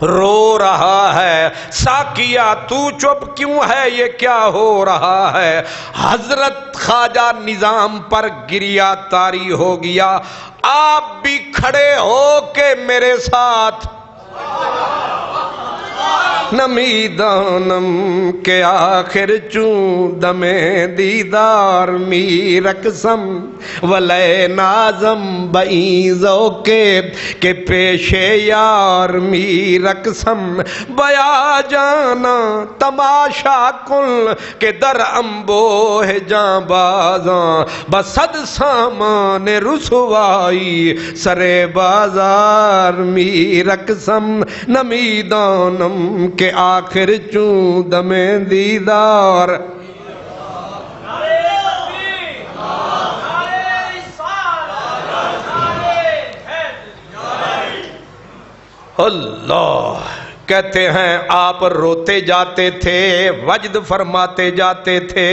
رو رہا ہے, ساکیا تو چپ کیوں ہے, یہ کیا ہو رہا ہے. حضرت خواجہ نظام پر گریا طاری ہو گیا. آپ بھی کھڑے ہو کے میرے ساتھ نمی دانم کے آخر چون دم دیدار می رقصم ولے نازم بعیزو کے پیش یار می رقصم. بیا جانا تماشا کن کہ در انبوہ جاں بازاں بصد سامان رسوائی سرے بازار می رقصم نمی دانم کہ آخر چون دم دیدار. اللہ کہتے ہیں آپ روتے جاتے تھے, وجد فرماتے جاتے تھے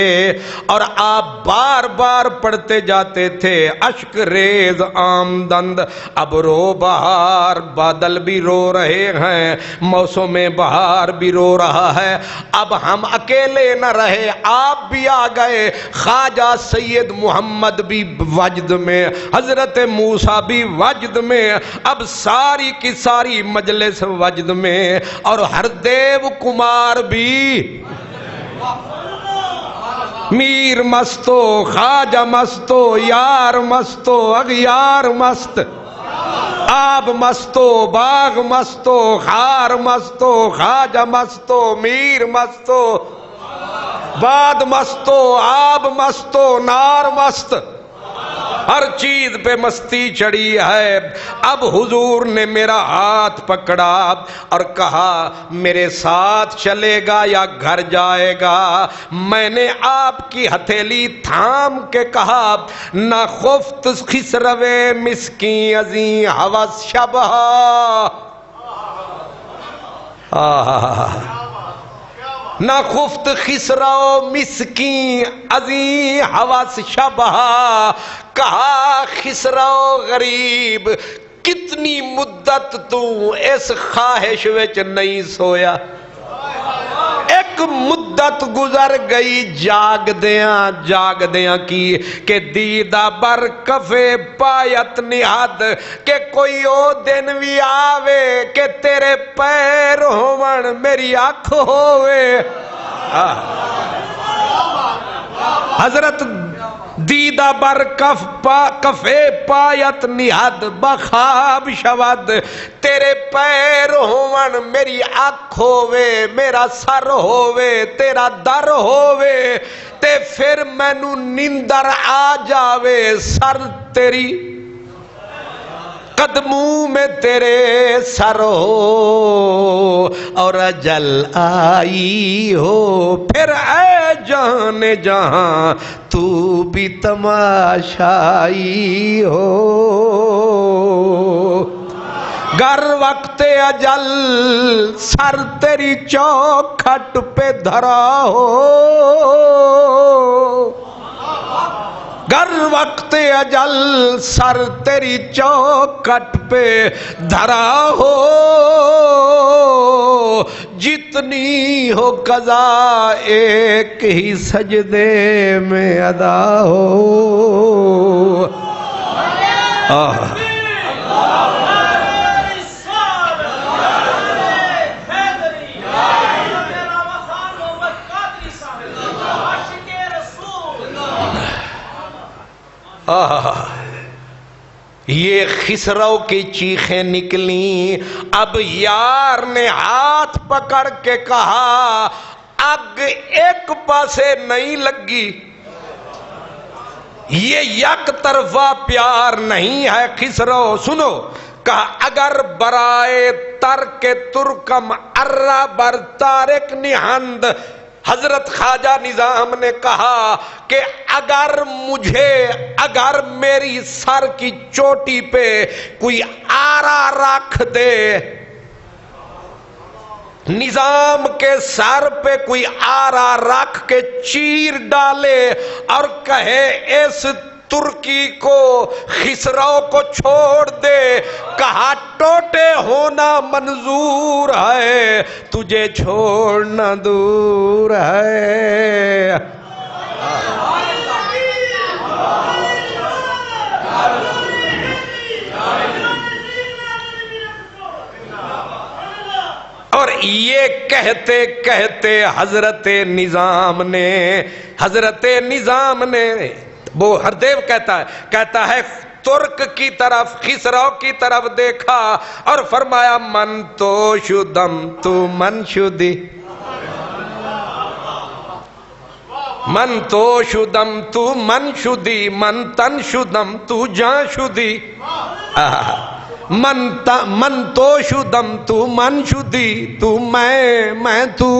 اور آپ بار بار پڑھتے جاتے تھے. اشک ریز آمدند اب رو بہار, بادل بھی رو رہے ہیں, موسم بہار بھی رو رہا ہے. اب ہم اکیلے نہ رہے, آپ بھی آ گئے. خواجہ سید محمد بھی وجد میں, حضرت موسیٰ بھی وجد میں, اب ساری کی ساری مجلس وجد میں, اور ہر دیو کمار بھی میر مستو خواجہ مستو یار مستو اغیار مست. آب مستو باغ مستو خار مستو خواجہ مستو میر مستو باد مستو آب مستو نار مست. ہر چیز پہ مستی چڑھی ہے. اب حضور نے میرا ہاتھ پکڑا اور کہا میرے ساتھ چلے گا یا گھر جائے گا. میں نے آپ کی ہتھیلی تھام کے کہا نہ خفت خسروے مسکین ازیں حوث شبہ. نہ خفت خسرو مسکین ازیں حوث شبہ. کہا خسرو غریب کتنی مدت تو اس خواہش وچ نہیں سویا. ایک مدت گزر گئی جاگ دیاں کی کہ دیدہ بر کفے پایت نہاد کہ کوئی او دن بھی آوے کہ تیرے پیر ہوون میری آنکھ ہوئے. حضرت دیدہ بر کفے پایت نہاد بخواب شود تیرے پیر ہون میری آنکھ ہووے میرا سر ہووے تیرا در ہووے تے پھر مینوں نیندر آ جاوے سر تیری قدموں میں تیرے سر ہو اور اجل آئی ہو پھر اے جان جہاں تو بھی تماشائی ہو. گر وقت اجل سر تیری چوکھٹ پہ دھرا ہو گر وقت اجل سر تیری چوکھٹ پہ دھرا ہو جتنی ہو قضا ایک ہی سجدے میں ادا ہو. یہ خسرو کی چیخیں نکلیں. اب یار نے ہاتھ پکڑ کے کہا اگ ایک پاسے نہیں لگی یہ یک طرفہ پیار نہیں ہے. خسرو سنو کہا اگر برائے ترک ترکم ارہ بر تارک نہند. حضرت خواجہ نظام نے کہا کہ اگر میری سر کی چوٹی پہ کوئی آرا رکھ دے نظام کے سر پہ کوئی آرا رکھ کے چیر ڈالے اور کہے اس ترکی کو خسرو کو چھوڑ دے کہا ٹوٹے ہونا منظور ہے تجھے چھوڑنا دور ہے. اور یہ کہتے کہتے حضرت نظام نے وہ ہردیو کہتا ہے ترک کی طرف خسرو کی طرف دیکھا اور فرمایا من تو شدم تو من شدی من تو شدم تو من شدی من تن شدم تو جان شدی من تو شدم تو من شدی تو میں تو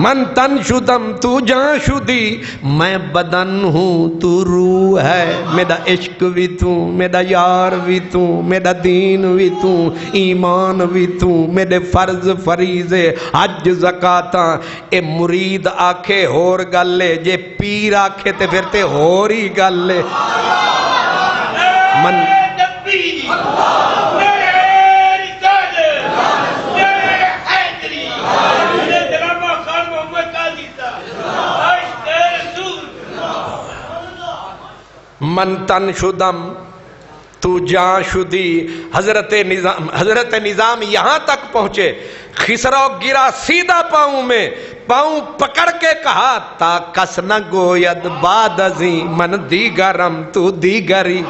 من تن شدم تو جان شدی میں بدن ہوں تو روح ہے میرا عشق بھی تو میرا یار بھی تو میرا دین بھی تو ایمان بھی تو میرے فرض فریضے حج زکاتاں. اے مرید آکھے ہور گلے جے پیر آکھے تے پھر تے ہور ہی گلے. من من تن شدم تو جان شدی. حضرت نظام یہاں تک پہنچے خسرو گرا سیدھا پاؤں میں پاؤں پکڑ کے کہا تا کس نہ گوید بعد ازیں من دیگرم تو دیگری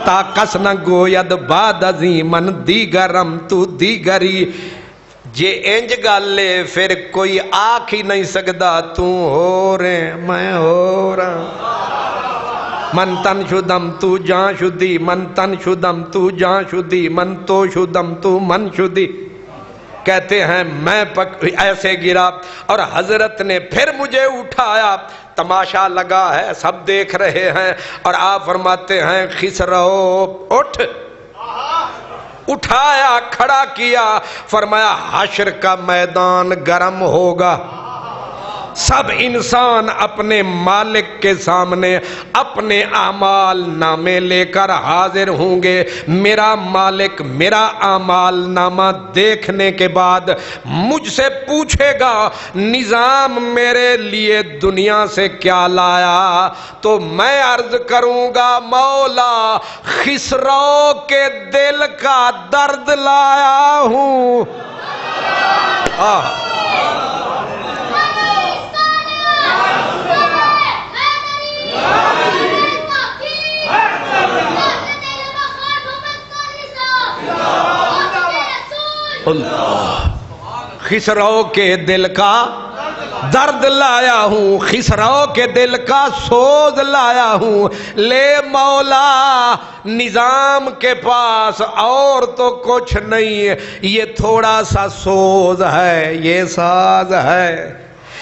تا کس نہ گوید بعد ازیں من دیگرم تو دیگری. جے انج گالے پھر کوئی آکھ ہی نہیں سکدا تو ہو رہے میں ہو رہا. من تن شدم تو جان شدی من تن شدم تو جان شدی من تو شدم تو من شدی. کہتے ہیں میں ایسے گرا اور حضرت نے پھر مجھے اٹھایا. تماشا لگا ہے سب دیکھ رہے ہیں اور آپ فرماتے ہیں خسرو اٹھ. اٹھایا کھڑا کیا فرمایا حشر کا میدان گرم ہوگا سب انسان اپنے مالک کے سامنے اپنے اعمال نامے لے کر حاضر ہوں گے۔ میرا مالک میرا اعمال نامہ دیکھنے کے بعد مجھ سے پوچھے گا نظام میرے لیے دنیا سے کیا لایا، تو میں عرض کروں گا مولا خسرو کے دل کا درد لایا ہوں۔ خسرو کے دل کا درد لایا ہوں، خسرو کے دل کا سوز لایا ہوں۔ لے مولا نظام کے پاس اور تو کچھ نہیں ہے، یہ تھوڑا سا سوز ہے، یہ ساز ہے،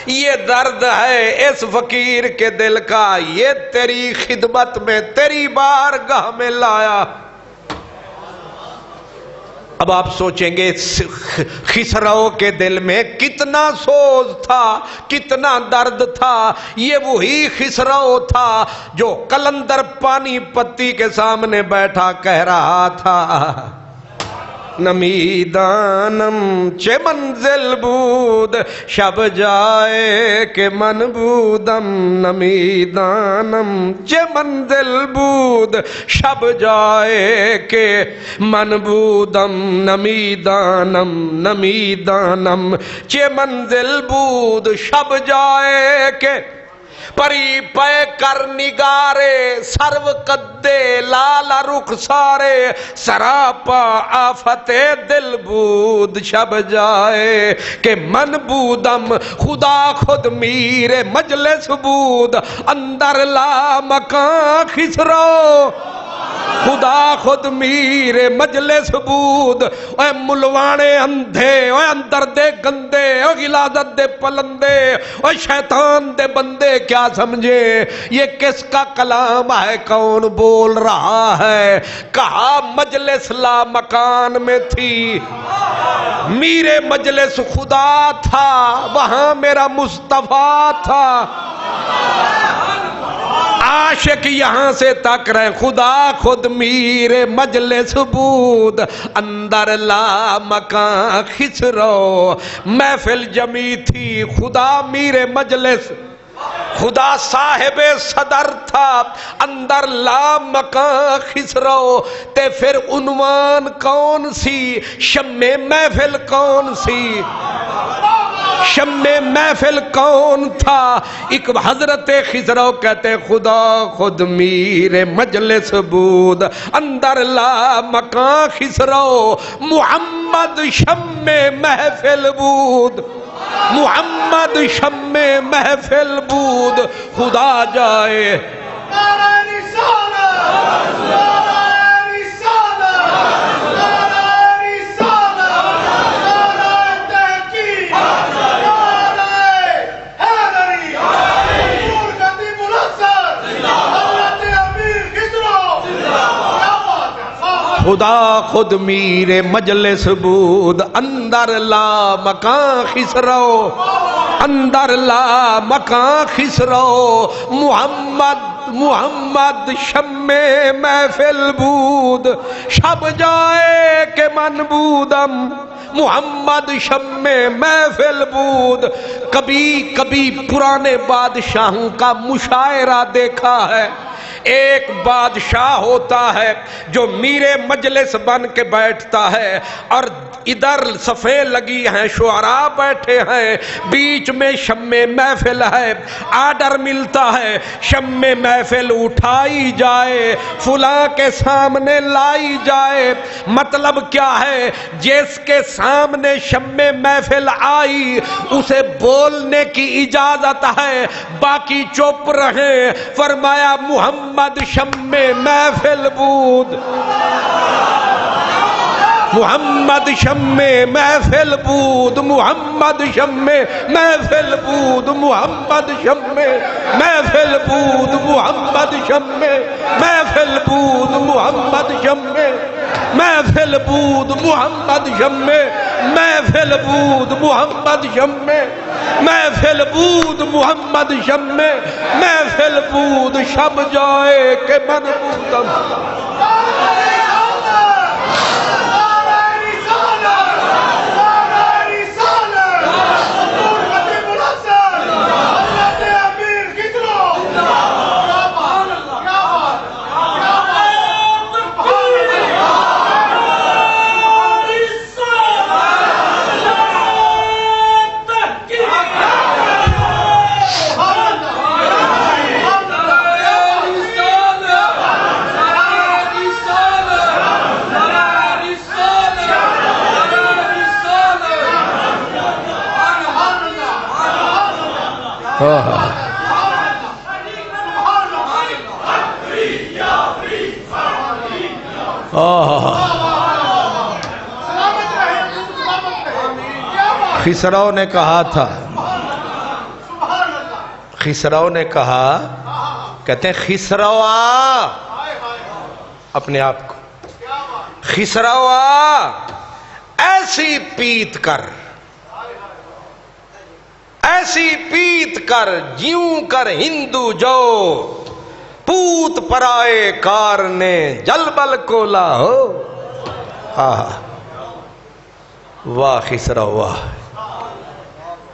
یہ درد ہے اس فقیر کے دل کا، یہ تیری خدمت میں تیری بارگاہ میں لایا۔ اب آپ سوچیں گے خسرو کے دل میں کتنا سوز تھا، کتنا درد تھا۔ یہ وہی خسرو تھا جو قلندر پانی پتی کے سامنے بیٹھا کہہ رہا تھا نمیدانم چه منزل بود شب جائے کہ من بودم، نمیدانم چه منزل بود شب جائے کہ من بودم، نمیدانم چه منزل بود شب جائے کہ پری پے کر نگارے سرو قدے لال رخسارے سراپا آفت دل بود شب جائے کہ من بودم، خدا خود میرے مجلس بود اندر لا مکان خسرو، خدا خود میرے مجلس بود۔ اے ملوانے اندھے، اے اندر دے گندے، اے غلازت دے پلندے، اے شیطان دے بندے کیا سمجھے یہ کس کا کلام ہے، کون بول رہا ہے؟ کہا مجلس لا مکان میں تھی، میرے مجلس خدا تھا، وہاں میرا مصطفیٰ تھا۔ عاشق یہاں سے تک رہے، خدا خود میرے مجلس بود اندر لا مکان خسرو، محفل جمی تھی خدا میرے مجلس، خدا صاحب صدر تھا اندر لا مکان خسرو۔ تے پھر عنوان کون سی، شم محفل کون سی، شم محفل کون تھا؟ ایک حضرت خسرو کہتے خدا خود میرے مجلس بود اندر لا مکان خسرو، محمد شم محفل بود، محمد شم محفل بود، خدا جائے خدا خود میرے مجلس بود اندر لا مکان خسرو، اندر لا مکان خسرو، محمد شم محفل بود شب جائے کہ من بودم، محمد شم محفل بود۔ کبھی کبھی پرانے بادشاہوں کا مشاعرہ دیکھا ہے، ایک بادشاہ ہوتا ہے جو میرے مجلس بن کے بیٹھتا ہے اور ادھر صفیں لگی ہیں، شعراء بیٹھے ہیں، بیچ میں شم محفل ہے، آرڈر ملتا ہے شم محفل اٹھائی جائے، فلاں کے سامنے لائی جائے۔ مطلب کیا ہے؟ جس کے سامنے شم محفل آئی اسے بولنے کی اجازت ہے، باقی چپ رہیں۔ فرمایا محمد شم محفل بود، محمد شم محفل بود، محمد شم محفل بود، محمد شم محفل بود، محمد شم محفل بود، محمد شم محفل بود، محمد شم محفل بود، محمد شم محفل بود محمد شم میں محفل بود شب جائے کہ من بودم خسرو نے کہا تھا، خسرو نے کہا، کہتے ہیں خسرو آ، اپنے آپ کو خسرو آ، ایسی پیت کر، ایسی پیت کر جیوں کر ہندو جو پوت پرائے کار نے جلبل کولا ہو۔ واہ خسرو واہ،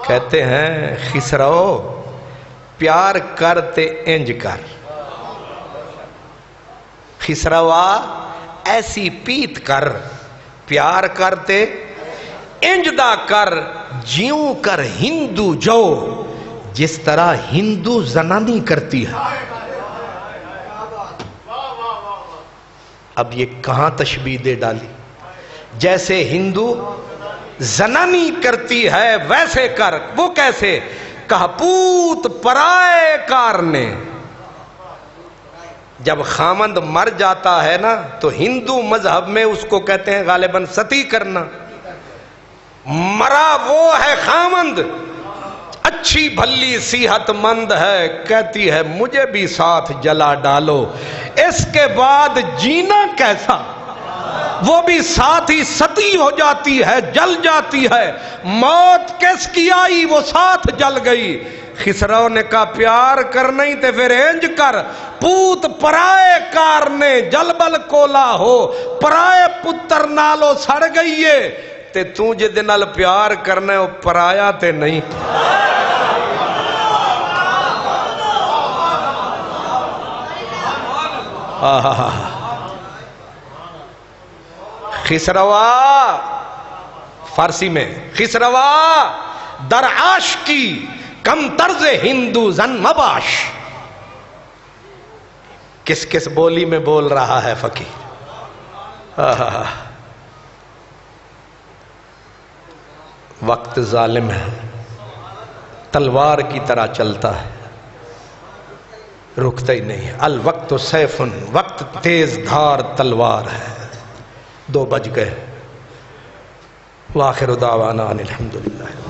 کہتے ہیں خسرو پیار کرتے انج کر، خسروا ایسی پیت کر پیار کرتے انج دا کر جیوں کر ہندو جو، جس طرح ہندو زنانی کرتی ہے۔ اب یہ کہاں تشبیہ دے ڈالی؟ جیسے ہندو زنانی کرتی ہے ویسے کر۔ وہ کیسے؟ کہا پوت پرائے کار نے۔ جب خامند مر جاتا ہے نا تو ہندو مذہب میں اس کو کہتے ہیں غالباً ستی کرنا۔ مرا وہ ہے خامند، اچھی بھلی صحت مند ہے، کہتی ہے مجھے بھی ساتھ جلا ڈالو۔ اس کے بعد جینا کیسا؟ وہ بھی ساتھ ہی ستی ہو جاتی ہے، جل جاتی ہے۔ موت کس کی آئی؟ وہ ساتھ جل گئی۔ خسرو نے کہا پیار کرنا ہی تے پھر انج کر، پوت پرائے کار نے جلبل کولا ہو، پرائے پتر نالو سڑ گئیے تے تو جدے نال پیار کرنا ہے وہ پرایا تے نہیں۔ خسروا فارسی میں خسروا در عاشقی کم طرز ہندو زن مباش۔ کس کس بولی میں بول رہا ہے فقیر؟ وقت ظالم ہے، تلوار کی طرح چلتا ہے، رکتا ہی نہیں۔ الوقت سیف، وقت تیز دھار تلوار ہے۔ 2 بج گئے۔ وآخر دعوانا الحمدللہ۔